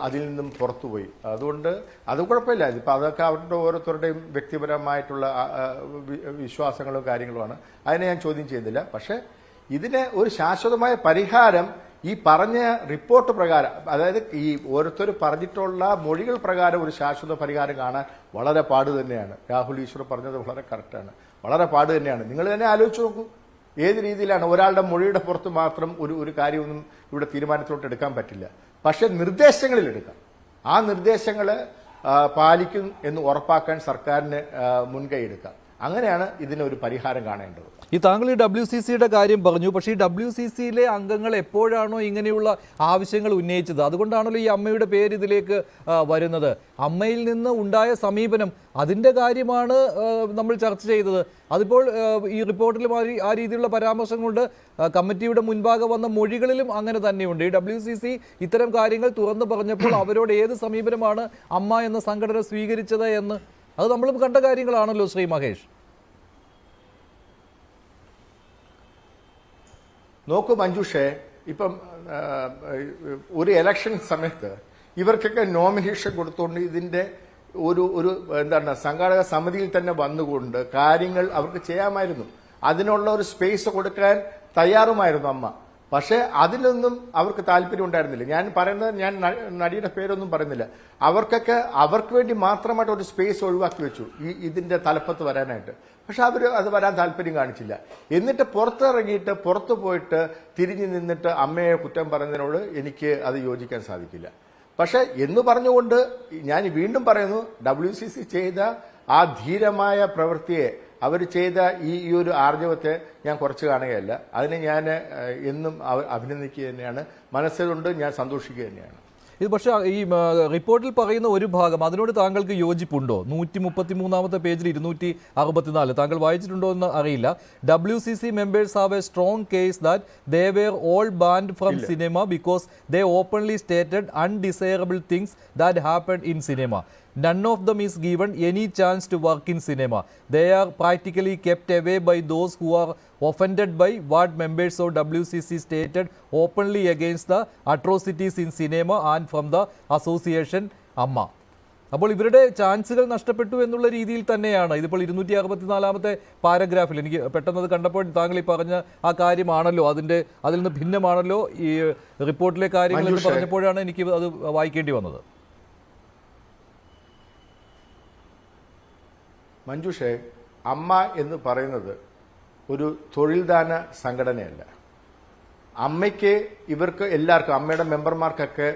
അതിൽ നിന്നും പുറത്തുപോയി. അതുകൊണ്ട് അത് കുഴപ്പമില്ല. ഇപ്പം അതൊക്കെ അവരുടെ ഓരോരുത്തരുടെയും വ്യക്തിപരമായിട്ടുള്ള വിശ്വാസങ്ങളും കാര്യങ്ങളുമാണ്. അതിനെ ഞാൻ ചോദ്യം ചെയ്യുന്നില്ല. പക്ഷെ ഇതിന് ഒരു ശാശ്വതമായ പരിഹാരം ഈ പറഞ്ഞ റിപ്പോർട്ട് പ്രകാരം, അതായത് ഈ ഓരോരുത്തർ പറഞ്ഞിട്ടുള്ള മൊഴികൾ പ്രകാരം ഒരു ശാശ്വത പരിഹാരം കാണാൻ വളരെ പാട് തന്നെയാണ്. രാഹുൽ ഈശ്വർ പറഞ്ഞത് വളരെ കറക്റ്റാണ്. വളരെ പാട് തന്നെയാണ്. നിങ്ങൾ തന്നെ ആലോചിച്ച് നോക്കൂ, ഏത് രീതിയിലാണ് ഒരാളുടെ മൊഴിയുടെ പുറത്ത് മാത്രം ഒരു കാര്യമൊന്നും ഇവിടെ തീരുമാനത്തിലോട്ട് എടുക്കാൻ പറ്റില്ല. പക്ഷെ നിർദ്ദേശങ്ങളിൽ എടുക്കാം. ആ നിർദ്ദേശങ്ങൾ പാലിക്കും എന്ന് ഉറപ്പാക്കാൻ സർക്കാരിന് മുൻകൈ എടുക്കാം. അങ്ങനെയാണ് ഇതിനൊരു പരിഹാരം കാണേണ്ടത്. ഈ താങ്കൾ ഈ WCCയുടെ കാര്യം പറഞ്ഞു. പക്ഷേ ഈ WCCയിലെ അംഗങ്ങൾ എപ്പോഴാണോ ഇങ്ങനെയുള്ള ആവശ്യങ്ങൾ ഉന്നയിച്ചത്, അതുകൊണ്ടാണല്ലോ ഈ അമ്മയുടെ പേര് ഇതിലേക്ക് വരുന്നത്. അമ്മയിൽ നിന്ന് ഉണ്ടായ സമീപനം, അതിൻ്റെ കാര്യമാണ് നമ്മൾ ചർച്ച ചെയ്തത്. അതിപ്പോൾ ഈ റിപ്പോർട്ടിലും ആ രീതിയിലുള്ള പരാമർശങ്ങളുണ്ട്. കമ്മിറ്റിയുടെ മുൻപാകെ വന്ന മൊഴികളിലും അങ്ങനെ തന്നെയുണ്ട്. ഈ WCC ഇത്തരം കാര്യങ്ങൾ തുറന്നു പറഞ്ഞപ്പോൾ അവരോട് ഏത് സമീപനമാണ് അമ്മ എന്ന സംഘടന സ്വീകരിച്ചത് എന്ന് അത് നമ്മളും കണ്ട കാര്യങ്ങളാണല്ലോ ശ്രീ മഹേഷ്. നോക്കൂ മഞ്ജുഷേ, ഇപ്പം ഒരു ഇലക്ഷൻ സമയത്ത് ഇവർക്കൊക്കെ നോമിനേഷൻ കൊടുത്തുകൊണ്ട് ഇതിന്റെ ഒരു എന്താണ് സംഘാടക സമിതിയിൽ തന്നെ വന്നുകൊണ്ട് കാര്യങ്ങൾ അവർക്ക് ചെയ്യാമായിരുന്നു. അതിനുള്ള ഒരു സ്പേസ് കൊടുക്കാൻ തയ്യാറുമായിരുന്നു അമ്മ. പക്ഷെ അതിലൊന്നും അവർക്ക് താല്പര്യം ഉണ്ടായിരുന്നില്ല. ഞാൻ പറയുന്നത്, ഞാൻ നടിയുടെ പേരൊന്നും പറയുന്നില്ല. അവർക്കൊക്കെ അവർക്ക് വേണ്ടി മാത്രമായിട്ട് ഒരു സ്പേസ് ഒഴിവാക്കി വെച്ചു ഇതിന്റെ തലപ്പത്ത് വരാനായിട്ട്. പക്ഷെ അവർ അത് വരാൻ താല്പര്യം കാണിച്ചില്ല. എന്നിട്ട് പുറത്തിറങ്ങിയിട്ട് പുറത്തു പോയിട്ട് തിരിഞ്ഞു നിന്നിട്ട് അമ്മയെ കുറ്റം പറയുന്നതിനോട് എനിക്ക് അത് യോജിക്കാൻ സാധിക്കില്ല. പക്ഷെ എന്ന് പറഞ്ഞുകൊണ്ട് ഞാൻ വീണ്ടും പറയുന്നു, WCC ചെയ്ത ആ ധീരമായ പ്രവൃത്തിയെ, അവർ ചെയ്ത ഈ ഒരു ആർജവത്തെ ഞാൻ കുറച്ച് കാണുകയല്ല. അതിനെ ഞാൻ എന്നും അഭിനന്ദിക്കുക തന്നെയാണ്, മനസ്സിലുണ്ട്, ഞാൻ സന്തോഷിക്കുക തന്നെയാണ്. ഇത് പക്ഷേ ഈ റിപ്പോർട്ടിൽ പറയുന്ന ഒരു ഭാഗം, അതിനോട് താങ്കൾക്ക് യോജിപ്പുണ്ടോ? 133 പേജിൽ 264 താങ്കൾ വായിച്ചിട്ടുണ്ടോ എന്ന് അറിയില്ല. WCC members have a strong case that they were all banned from cinema because they openly stated undesirable things that happened in cinema. None of them is given any chance to work in cinema. They are practically kept away by those who are offended by what members of WCC stated openly against the atrocities in cinema and from the association Amma. അപ്പോൾ ഇവരുടെ ചാൻസുകൾ നഷ്ടപ്പെട്ടു എന്നുള്ള രീതിയിൽ തന്നെയാണ് ഇതിപ്പോൾ 264 പാരഗ്രാഫിൽ എനിക്ക് പെട്ടെന്ന് കണ്ടപ്പോൾ താങ്കൾ ഈ പറഞ്ഞ ആ കാര്യമാണല്ലോ, അതിൽ നിന്ന് ഭിന്നമാണല്ലോ ഈ റിപ്പോർട്ടിലെ കാര്യങ്ങൾ എന്ന് പറഞ്ഞപ്പോഴാണ് എനിക്ക് അത് വായിക്കേണ്ടി വന്നത്. മഞ്ജുഷേ, അമ്മ എന്ന് പറയുന്നത് ഒരു തൊഴിൽദാന സംഘടനയല്ല. അമ്മയ്ക്ക് ഇവർക്ക് എല്ലാവർക്കും, അമ്മയുടെ മെമ്പർമാർക്കൊക്കെ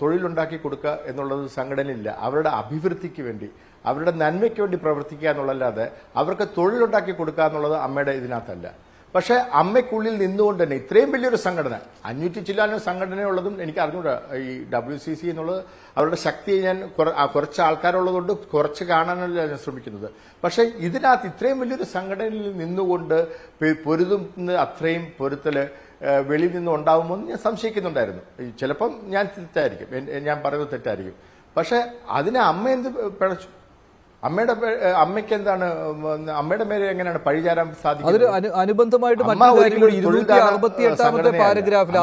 തൊഴിലുണ്ടാക്കി കൊടുക്കുക എന്നുള്ളത് സംഘടനയില്ല. അവരുടെ അഭിവൃദ്ധിക്ക് വേണ്ടി, അവരുടെ നന്മയ്ക്ക് വേണ്ടി പ്രവർത്തിക്കുക എന്നുള്ളതല്ലാതെ അവർക്ക് തൊഴിലുണ്ടാക്കി കൊടുക്കുക എന്നുള്ളത് അമ്മയുടെ ഇതിനകത്തല്ല. പക്ഷെ അമ്മയ്ക്കുള്ളിൽ നിന്നുകൊണ്ട് തന്നെ ഇത്രയും വലിയൊരു സംഘടന, 500 ചില്ലാനും സംഘടനയുള്ളതും എനിക്ക് അറിഞ്ഞൂടാ. ഈ WCC എന്നുള്ളത് അവരുടെ ശക്തിയെ ഞാൻ കുറച്ച് ആൾക്കാരുള്ളതുകൊണ്ട് കുറച്ച് കാണാനല്ല ഞാൻ ശ്രമിക്കുന്നത്. പക്ഷെ ഇതിനകത്ത് ഇത്രയും വലിയൊരു സംഘടനയിൽ നിന്നുകൊണ്ട് പൊരുതുന്ന അത്രയും പൊരുത്തല് വെളിയിൽ നിന്ന് ഉണ്ടാവുമോ എന്ന് ഞാൻ സംശയിക്കുന്നുണ്ടായിരുന്നു. ചിലപ്പം ഞാൻ തെറ്റായിരിക്കും, ഞാൻ പറയുന്നത് തെറ്റായിരിക്കും. പക്ഷെ അതിനെ അമ്മ എന്ത് പിഴച്ചു? അമ്മയ്ക്ക് എന്താണ്, അമ്മയുടെ മേലെ എങ്ങനെയാണ് പഴിചാരാൻ സാധിക്കുന്നത്? അതൊരു അനുബന്ധമായിട്ട് മറ്റൊരു കാര്യം കൂടി 268 പാരഗ്രാഫിൽ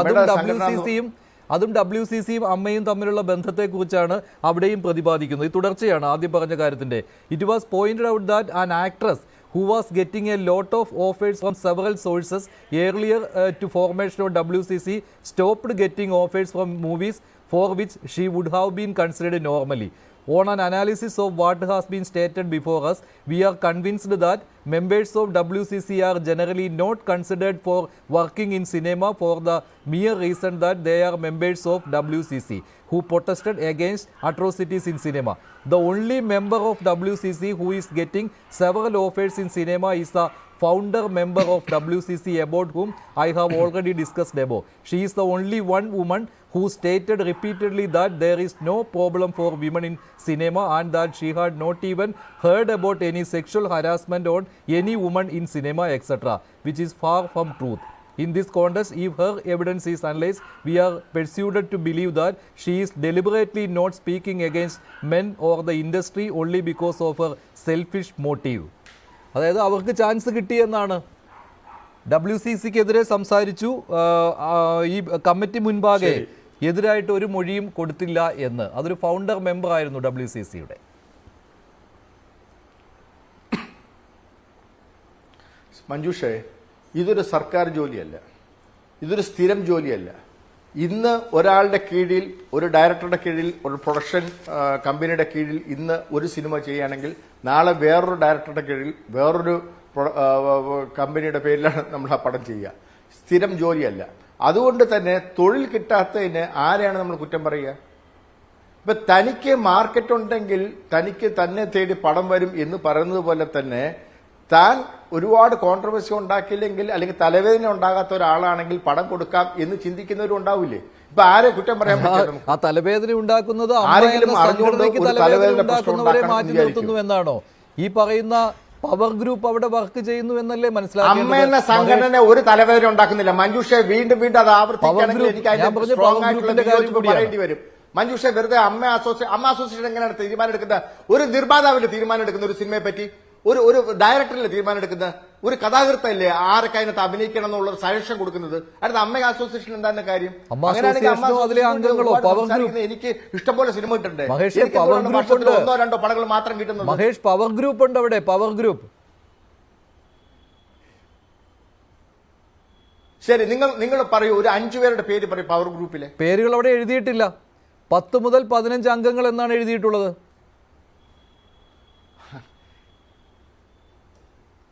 അതും WCCയും അമ്മയും തമ്മിലുള്ള ബന്ധത്തെക്കുറിച്ചാണ് അവിടെയും പ്രതിപാദിക്കുന്നത്. ഈ തുടർച്ചയാണ് ആദ്യം പറഞ്ഞ കാര്യത്തിന്റെ. It was pointed out that an actress who was getting a lot of offers from several sources earlier to formation of WCC stopped getting offers from movies for which she would have been considered normally. On an analysis of what has been stated before us, we are convinced that members of WCC are generally not considered for working in cinema for the mere reason that they are members of WCC who protested against atrocities in cinema. The only member of WCC who is getting several offers in cinema is the founder member of WCC about whom I have already discussed above. She is the only one woman who stated repeatedly that there is no problem for women in cinema and that she had not even heard about any sexual harassment on any woman in cinema, etc., which is far from truth. In this context, if her evidence is analyzed, we are persuaded to believe that she is deliberately not speaking against men or the industry only because of her selfish motive. അതായത് അവർക്ക് chance കിട്ടിയെന്നാണ്. WCCക്കെതിരെ സംസാരിച്ചു, ഈ committee മുൻപാകെ എതിരായിട്ട് ഒരു മൊഴിയും കൊടുത്തില്ല എന്ന്. അതൊരു ഫൗണ്ടർ മെമ്പർ ആയിരുന്നു WCCയുടെ. മഞ്ജുഷേ, ഇതൊരു സർക്കാർ ജോലിയല്ല, ഇതൊരു സ്ഥിരം ജോലിയല്ല. ഇന്ന് ഒരാളുടെ കീഴിൽ, ഒരു ഡയറക്ടറുടെ കീഴിൽ, ഒരു പ്രൊഡക്ഷൻ കമ്പനിയുടെ കീഴിൽ ഇന്ന് ഒരു സിനിമ ചെയ്യുകയാണെങ്കിൽ നാളെ വേറൊരു ഡയറക്ടറുടെ കീഴിൽ വേറൊരു കമ്പനിയുടെ പേരിലാണ് നമ്മൾ ആ പടം ചെയ്യുക. സ്ഥിരം ജോലിയല്ല. അതുകൊണ്ട് തന്നെ തൊഴിൽ കിട്ടാത്തതിന് ആരെയാണ് നമ്മൾ കുറ്റം പറയുക? ഇപ്പൊ തനിക്ക് മാർക്കറ്റ് ഉണ്ടെങ്കിൽ തനിക്ക് തന്നെ തേടി പടം വരും എന്ന് പറയുന്നത് പോലെ തന്നെ താൻ ഒരുപാട് കോൺട്രവേഴ്സി ഉണ്ടാക്കിയില്ലെങ്കിൽ അല്ലെങ്കിൽ തലവേദന ഉണ്ടാകാത്ത ഒരാളാണെങ്കിൽ പടം കൊടുക്കാം എന്ന് ചിന്തിക്കുന്നവരും ഉണ്ടാവില്ലേ? ഇപ്പൊ ആരെ കുറ്റം പറയാൻ പറ്റും? ആ തലവേദന ഉണ്ടാക്കുന്നത് ആരെങ്കിലും അറിഞ്ഞുകൊണ്ട് തലവേദന ഉണ്ടാക്കുന്നവരെ മാറ്റി നിർത്തുന്നു എന്നാണോ ഈ പറയുന്ന പവർ ഗ്രൂപ്പ് അവിടെ വർക്ക് ചെയ്യുന്നു എന്നല്ലേ മനസ്സിലാക്കുന്നത്? അമ്മ എന്ന സംഘടന ഒരു തലവേദന ഉണ്ടാക്കുന്നില്ല മഞ്ജുഷെ. വീണ്ടും വീണ്ടും അത് ആവർത്തിക്കുകയാണെങ്കിൽ എനിക്ക് അതിന്റെ സ്ട്രോങ് ആയിട്ടുള്ള പറയേണ്ടി വരും. മഞ്ജുഷെ, വെറുതെ അമ്മ അസോസിയേഷൻ എങ്ങനെയാണ് തീരുമാനം എടുക്കുന്നത്? ഒരു നിർമ്മാതാവിന്റെ തീരുമാനം എടുക്കുന്ന ഒരു സിനിമയെ പറ്റി, ഒരു ഡയറക്ടറിന്റെ തീരുമാനം എടുക്കുന്ന ഒരു കഥാകൃത്തല്ലേ ആരൊക്കെ അതിനകത്ത് അഭിനയിക്കണം എന്നുള്ള സജഷൻ കൊടുക്കുന്നത്? അടുത്ത അമ്മ അസോസിയേഷൻ എന്താണ് കാര്യം? എനിക്ക് ഇഷ്ടംപോലെ സിനിമ കിട്ടണ്ടേ? ഒന്നോ രണ്ടോ പടങ്ങൾ മാത്രം കിട്ടുന്നത്. മഹേഷ്, പവർ ഗ്രൂപ്പ് ഉണ്ട് അവിടെ, പവർ ഗ്രൂപ്പ്. ശരി, നിങ്ങൾ പറയൂ, ഒരു 5 പേരുടെ പേര് പറയൂ പവർ ഗ്രൂപ്പിലെ. പേരുകൾ അവിടെ എഴുതിയിട്ടില്ല. 10 മുതൽ 15 അംഗങ്ങൾ എന്നാണ് എഴുതിയിട്ടുള്ളത്.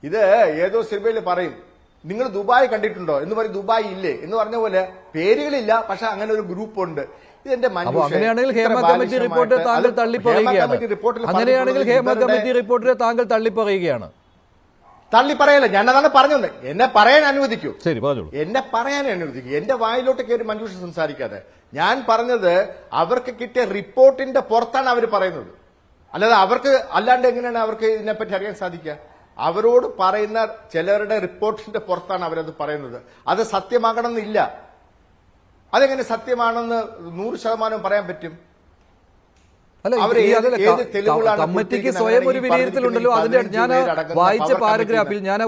ഇത് ഏതോ സിനിമയിൽ പറയും, നിങ്ങൾ ദുബായ് കണ്ടിട്ടുണ്ടോ എന്ന് പറയും. ദുബായ് ഇല്ലേ എന്ന് പറഞ്ഞ പോലെ പേരുകളില്ല, പക്ഷെ അങ്ങനെ ഒരു ഗ്രൂപ്പ് ഉണ്ട്. ഇതെന്റെ അപ്പോൾ അങ്ങനെയാണെങ്കിൽ ഹേമ കമ്മിറ്റി റിപ്പോർട്ട് താങ്കൾ തള്ളിപ്പറയുകയാണ്. അങ്ങനെയാണെങ്കിൽ ഹേമ കമ്മിറ്റി റിപ്പോർട്ടിനെ താങ്കൾ തള്ളിപ്പറയുകയാണ്. തള്ളി പറയല്ല, ഞാൻ അതാണ് പറഞ്ഞത്. എന്നെ പറയാൻ അനുവദിക്കൂ. ശരി, പറഞ്ഞോളൂ. എന്നെ പറയാൻ അനുവദിക്കൂ. എന്റെ വായിലോട്ട് കയറി മഞ്ജുഷ സംസാരിക്കാതെ. ഞാൻ പറഞ്ഞത് അവർക്ക് കിട്ടിയ റിപ്പോർട്ടിന്റെ പുറത്താണ് അവർ പറയുന്നത്. അല്ലാതെ അവർക്ക് അല്ലാണ്ട് എങ്ങനെയാണ് അവർക്ക് ഇതിനെപ്പറ്റി അറിയാൻ സാധിക്കുക? അവരോട് പറയുന്ന ചിലരുടെ റിപ്പോർട്ടിന്റെ പുറത്താണ് അവരത് പറയുന്നത്. അത് സത്യമാകണമെന്നില്ല. അതെങ്ങനെ സത്യമാണെന്ന് 100% പറയാൻ പറ്റും? അല്ല, കമ്മിറ്റിക്ക് സ്വയം ഒരു വിലയിരുത്തലുണ്ടല്ലോ. അതിന്റെ ഞാൻ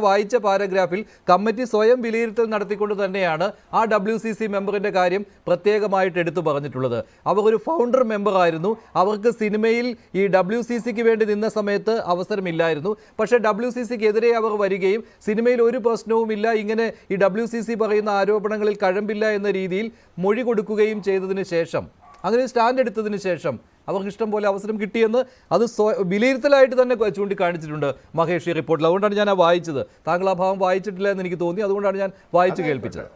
വായിച്ച പാരഗ്രാഫിൽ കമ്മിറ്റി സ്വയം വിലയിരുത്തൽ നടത്തിക്കൊണ്ട് തന്നെയാണ് ആ WCC മെമ്പറിന്റെ കാര്യം പ്രത്യേകമായിട്ട് എടുത്തു പറഞ്ഞിട്ടുള്ളത്. അവർ ഒരു ഫൗണ്ടർ മെമ്പർ ആയിരുന്നു. അവർക്ക് സിനിമയിൽ ഈ WCCക്ക് വേണ്ടി നിന്ന സമയത്ത് അവസരമില്ലായിരുന്നു. പക്ഷേ WCCക്കെതിരെ അവർ വരികയും സിനിമയിൽ ഒരു പ്രശ്നവുമില്ല, ഇങ്ങനെ ഈ WCC പറയുന്ന ആരോപണങ്ങളിൽ കഴമ്പില്ല എന്ന രീതിയിൽ മൊഴി കൊടുക്കുകയും ചെയ്തതിന് ശേഷം, അങ്ങനെ സ്റ്റാൻഡ് എടുത്തതിന് ശേഷം അവർക്ക് ഇഷ്ടം പോലെ അവസരം കിട്ടിയെന്ന് അത് വിലയിരുത്തലായിട്ട് തന്നെ ചൂണ്ടിക്കാണിച്ചിട്ടുണ്ട് മഹേഷ് ഈ റിപ്പോർട്ടിൽ. അതുകൊണ്ടാണ് ഞാൻ വായിച്ചത്. താങ്കൾ ആ ഭാഗം വായിച്ചിട്ടില്ല എന്ന് എനിക്ക് തോന്നി. അതുകൊണ്ടാണ് ഞാൻ വായിച്ചു കേൾപ്പിച്ചത്.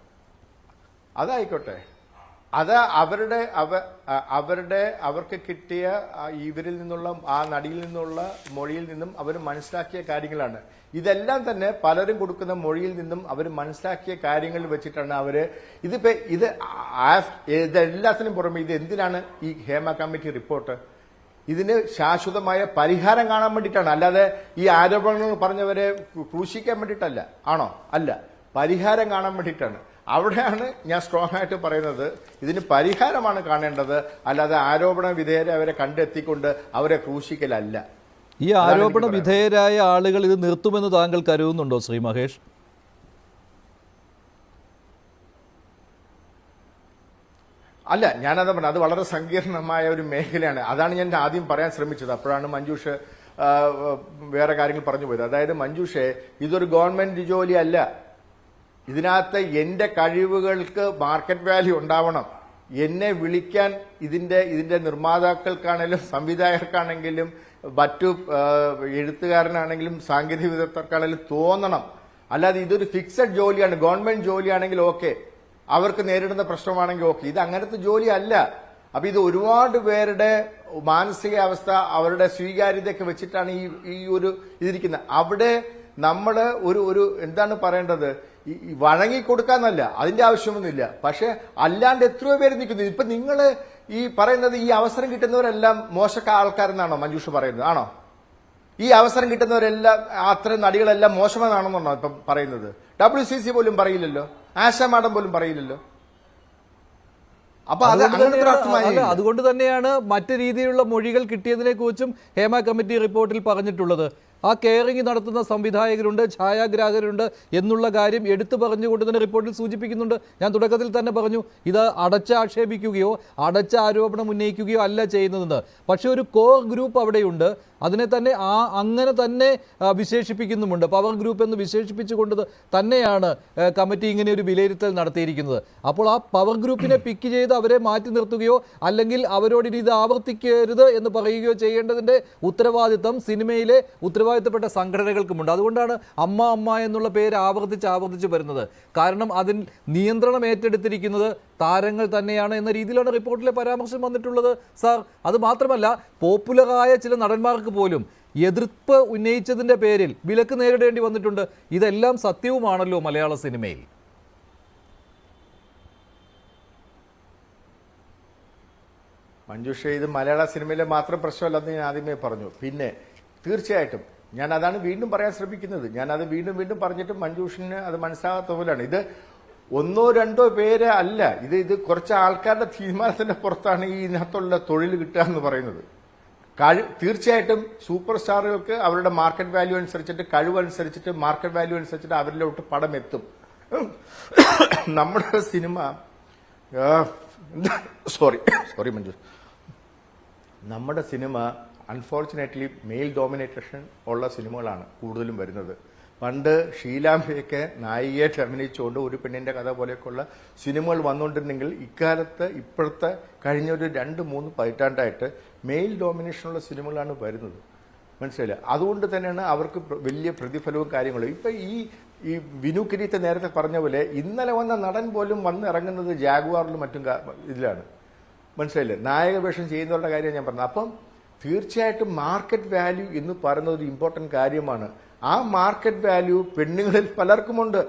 അതായിക്കോട്ടെ, അത് അവർക്ക് കിട്ടിയ ഇവരിൽ നിന്നുള്ള ആ നടിയിൽ നിന്നുള്ള മൊഴിയിൽ നിന്നും അവർ മനസ്സിലാക്കിയ കാര്യങ്ങളാണ്. ഇതെല്ലാം തന്നെ പലരും കൊടുക്കുന്ന മൊഴിയിൽ നിന്നും അവർ മനസ്സിലാക്കിയ കാര്യങ്ങൾ വെച്ചിട്ടാണ് അവര് ഇതെല്ലാത്തിനും പുറമെ ഇത് എന്തിനാണ് ഈ ഹേമ കമ്മിറ്റി റിപ്പോർട്ട്? ഇതിന് ശാശ്വതമായ പരിഹാരം കാണാൻ വേണ്ടിയിട്ടാണ്. അല്ലാതെ ഈ ആരോപണങ്ങൾ പറഞ്ഞവരെ ക്രൂശിക്കാൻ വേണ്ടിയിട്ടല്ല. ആണോ? അല്ല, പരിഹാരം കാണാൻ വേണ്ടിയിട്ടാണ്. അവിടെയാണ് ഞാൻ സ്ട്രോങ് ആയിട്ട് പറയുന്നത്, ഇതിന് പരിഹാരമാണ് കാണേണ്ടത്, അല്ലാതെ ആരോപണ വിധേയരെ അവരെ കണ്ടെത്തിക്കൊണ്ട് അവരെ ക്രൂശിക്കലല്ല. ഈ ആരോപണ വിധേയരായ ആളുകൾ ഇത് നിർത്തുമെന്ന് താങ്കൾ കരുതുന്നുണ്ടോ ശ്രീ മഹേഷ്? അല്ല, ഞാനത് പറഞ്ഞു, അത് വളരെ സങ്കീർണമായ ഒരു മേഖലയാണ്. അതാണ് ഞാൻ ആദ്യം പറയാൻ ശ്രമിച്ചത്. അപ്പോഴാണ് മഞ്ജുഷ് വേറെ കാര്യങ്ങൾ പറഞ്ഞു പോയത്. അതായത് മഞ്ജുഷെ, ഇതൊരു ഗവൺമെന്റ് ജോലി അല്ല. ഇതിനകത്ത് എന്റെ കഴിവുകൾക്ക് മാർക്കറ്റ് വാല്യൂ ഉണ്ടാവണം. എന്നെ വിളിക്കാൻ ഇതിന്റെ നിർമ്മാതാക്കൾക്കാണെങ്കിലും സംവിധായകർക്കാണെങ്കിലും മറ്റു എഴുത്തുകാരനാണെങ്കിലും സാങ്കേതിക വിദഗ്ധർക്കാണെങ്കിലും തോന്നണം. അല്ലാതെ ഇതൊരു ഫിക്സഡ് ജോലിയാണ്. ഗവൺമെന്റ് ജോലിയാണെങ്കിൽ ഓക്കെ, അവർക്ക് നേരിടുന്ന പ്രശ്നമാണെങ്കിൽ ഓക്കെ. ഇത് അങ്ങനത്തെ ജോലി അല്ല. അപ്പൊ ഇത് ഒരുപാട് പേരുടെ മാനസികാവസ്ഥ, അവരുടെ സ്വീകാര്യതയൊക്കെ വെച്ചിട്ടാണ് ഈ ഒരു ഇതിരിക്കുന്നത്. അവിടെ നമ്മള് ഒരു എന്താണ് പറയേണ്ടത്, വഴങ്ങിക്കൊടുക്കാന്നല്ല, അതിന്റെ ആവശ്യമൊന്നുമില്ല. പക്ഷെ അല്ലാണ്ട് എത്രയോ പേര് നിൽക്കുന്നു. ഇപ്പൊ നിങ്ങള് ഈ പറയുന്നത് ഈ അവസരം കിട്ടുന്നവരെല്ലാം മോശക്കാ ആൾക്കാരെന്നാണോ മഞ്ജുഷ് പറയുന്നത്? ആണോ? ഈ അവസരം കിട്ടുന്നവരെല്ലാം, അത്തരം നടികളെല്ലാം മോശമെന്നാണെന്നാണോ ഇപ്പം പറയുന്നത്? WCC പോലും പറയില്ലല്ലോ, ആശാ മാഡം പോലും പറയില്ലല്ലോ. അപ്പൊ അതുകൊണ്ട് തന്നെയാണ് മറ്റു രീതിയിലുള്ള മൊഴികൾ കിട്ടിയതിനെ കുറിച്ചും ഹേമ കമ്മിറ്റി റിപ്പോർട്ടിൽ പറഞ്ഞിട്ടുള്ളത്. ആ കെയറിംഗ് നടത്തുന്ന സംവിധായകരുണ്ട്, ഛായാഗ്രാഹകരുണ്ട് എന്നുള്ള കാര്യം എടുത്തു പറഞ്ഞുകൊണ്ട് തന്നെ റിപ്പോർട്ടിൽ സൂചിപ്പിക്കുന്നുണ്ട്. ഞാൻ തുടക്കത്തിൽ തന്നെ പറഞ്ഞു, ഇത് ആക്ഷേപിക്കുകയോ അടച്ച ആരോപണം ഉന്നയിക്കുകയോ അല്ല ചെയ്യുന്നതെന്ന്. പക്ഷെ ഒരു കോർ ഗ്രൂപ്പ് അവിടെയുണ്ട്, അതിനെ തന്നെ അങ്ങനെ തന്നെ വിശേഷിപ്പിക്കുന്നുമുണ്ട്. പവർ ഗ്രൂപ്പ് എന്ന് വിശേഷിപ്പിച്ചുകൊണ്ട് തന്നെയാണ് കമ്മിറ്റി ഇങ്ങനെ ഒരു വിലയിരുത്തൽ നടത്തിയിരിക്കുന്നത്. അപ്പോൾ ആ പവർ ഗ്രൂപ്പിനെ പിക്ക് ചെയ്ത് അവരെ മാറ്റി നിർത്തുകയോ അല്ലെങ്കിൽ അവരോട് ഇത് ആവർത്തിക്കരുത് എന്ന് പറയുകയോ ചെയ്യേണ്ടതിൻ്റെ ഉത്തരവാദിത്തം സിനിമയിലെ ഉത്തരവാദിത്തപ്പെട്ട സംഘടനകൾക്കുമുണ്ട്. അതുകൊണ്ടാണ് അമ്മ എന്നുള്ള പേര് ആവർത്തിച്ച് വരുന്നത്. കാരണം അതിൽ നിയന്ത്രണം ഏറ്റെടുത്തിരിക്കുന്നത് താരങ്ങൾ തന്നെയാണ് എന്ന രീതിയിലാണ് റിപ്പോർട്ടിലെ പരാമർശം വന്നിട്ടുള്ളത് സാർ. അത് മാത്രമല്ല, പോപ്പുലറായ ചില നടന്മാർക്ക് പോലും എതിർപ്പ് ഉന്നയിച്ചതിൻ്റെ പേരിൽ വിലക്ക് നേരിടേണ്ടി വന്നിട്ടുണ്ട്. ഇതെല്ലാം സത്യവുമാണല്ലോ മലയാള സിനിമയിൽ. മഞ്ജുഷ, ഇത് മലയാള സിനിമയിലെ മാത്രം പ്രശ്നമല്ലെന്ന് ഞാൻ ആദ്യമേ പറഞ്ഞു. പിന്നെ തീർച്ചയായിട്ടും ഞാൻ അതാണ് വീണ്ടും പറയാൻ ശ്രമിക്കുന്നത്. ഞാനത് വീണ്ടും പറഞ്ഞിട്ടും മഞ്ജുഷിന് അത് മനസ്സിലാകാത്ത പോലെയാണ്. ഇത് 1-2 പേര് അല്ല, ഇത് കുറച്ച് ആൾക്കാരുടെ തീരുമാനത്തിന്റെ പുറത്താണ് ഈ ഇതിനകത്തുള്ള തൊഴിൽ കിട്ടുക എന്ന് പറയുന്നത്. തീർച്ചയായിട്ടും സൂപ്പർ സ്റ്റാറുകൾക്ക് അവരുടെ മാർക്കറ്റ് വാല്യൂ അനുസരിച്ചിട്ട്, കഴിവനുസരിച്ചിട്ട്, മാർക്കറ്റ് വാല്യൂ അനുസരിച്ചിട്ട് അവരിലോട്ട് പടം എത്തും. നമ്മുടെ സിനിമ സോറി മഞ്ജു, നമ്മുടെ സിനിമ അൺഫോർച്ചുനേറ്റ്ലി മെയിൽ ഡോമിനേഷൻ ഉള്ള സിനിമകളാണ് കൂടുതലും വരുന്നത്. പണ്ട് ഷീലാംബയൊക്കെ നായികയായിട്ട് അഭിനയിച്ചുകൊണ്ട് ഒരു പെണ്ണിന്റെ കഥ പോലെയൊക്കെയുള്ള സിനിമകൾ വന്നുകൊണ്ടിരുന്നെങ്കിൽ ഇക്കാലത്ത് ഇപ്പോഴത്തെ കഴിഞ്ഞ ഒരു 2-3 പതിറ്റാണ്ടായിട്ട് മെയിൽ ഡോമിനേഷനുള്ള സിനിമകളാണ് വരുന്നത്. മനസ്സിലായില്ല? അതുകൊണ്ട് തന്നെയാണ് അവർക്ക് വലിയ പ്രതിഫലവും കാര്യങ്ങളും. ഇപ്പൊ ഈ വിനു കിരീത്തെ നേരത്തെ പറഞ്ഞ പോലെ ഇന്നലെ വന്ന നടൻ പോലും വന്നിറങ്ങുന്നത് ജാഗ്വാറിലും മറ്റും ഇതിലാണ്. മനസ്സിലായില്ലേ? നായക വേഷം ചെയ്യുന്നവരുടെ കാര്യം ഞാൻ പറഞ്ഞത്. അപ്പം തീർച്ചയായിട്ടും മാർക്കറ്റ് വാല്യൂ എന്ന് പറയുന്നത് ഒരു ഇമ്പോർട്ടൻറ്റ് കാര്യമാണ്. ആ മാർക്കറ്റ് വാല്യൂ പെണ്ണുങ്ങളിൽ പലർക്കുമുണ്ട്.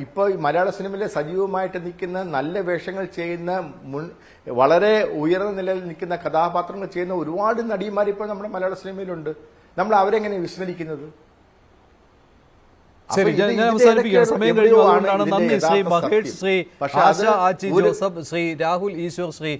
ഇപ്പോൾ മലയാള സിനിമയിലെ സജീവമായിട്ട് നിൽക്കുന്ന, നല്ല വേഷങ്ങൾ ചെയ്യുന്ന, വളരെ ഉയർന്ന നിലയിൽ നിൽക്കുന്ന കഥാപാത്രങ്ങൾ ചെയ്യുന്ന ഒരുപാട് നടിമാർ ഇപ്പോൾ നമ്മുടെ മലയാള സിനിമയിലുണ്ട്. നമ്മൾ അവരെങ്ങനെ വിസ്മരിക്കുന്നത്? ശരി, ഞാൻ അവസാനിപ്പിക്കുകയാണ്. സമയം കഴിഞ്ഞു. അതുകൊണ്ടാണ് നന്ദി ശ്രീ മഹേഷ്, ശ്രീ ആശ ആച്ചി ജോസഫ്, ശ്രീ രാഹുൽ ഈശ്വർ, ശ്രീ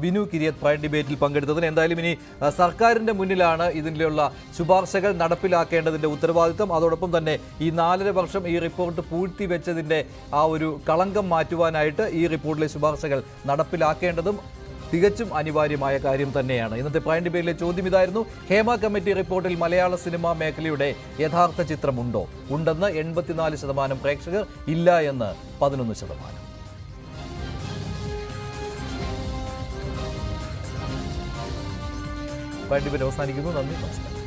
ബിനു കിരിയത്ത് പ്രൈം ഡിബേറ്റിൽ പങ്കെടുത്തതിന്. എന്തായാലും ഇനി സർക്കാരിന്റെ മുന്നിലാണ് ഇതിലുള്ള ശുപാർശകൾ നടപ്പിലാക്കേണ്ടതിന്റെ ഉത്തരവാദിത്തം. അതോടൊപ്പം തന്നെ ഈ 4.5 വർഷം ഈ റിപ്പോർട്ട് പൂഴ്ത്തിവെച്ചതിന്റെ ആ ഒരു കളങ്കം മാറ്റുവാനായിട്ട് ഈ റിപ്പോർട്ടിലെ ശുപാർശകൾ നടപ്പിലാക്കേണ്ടതും തികച്ചും അനിവാര്യമായ കാര്യം തന്നെയാണ്. ഇന്നത്തെ പ്രൈം ഡിബേറ്റിലെ ചോദ്യം ഇതായിരുന്നു: ഹേമ കമ്മിറ്റി റിപ്പോർട്ടിൽ മലയാള സിനിമാ മേഖലയുടെ യഥാർത്ഥ ചിത്രമുണ്ടോ? ഉണ്ടെന്ന് 84% പ്രേക്ഷകർ, ഇല്ല എന്ന് 11%. പ്രൈം ഡിബേറ്റ് അവസാനിക്കുന്നു. നന്ദി, നമസ്കാരം.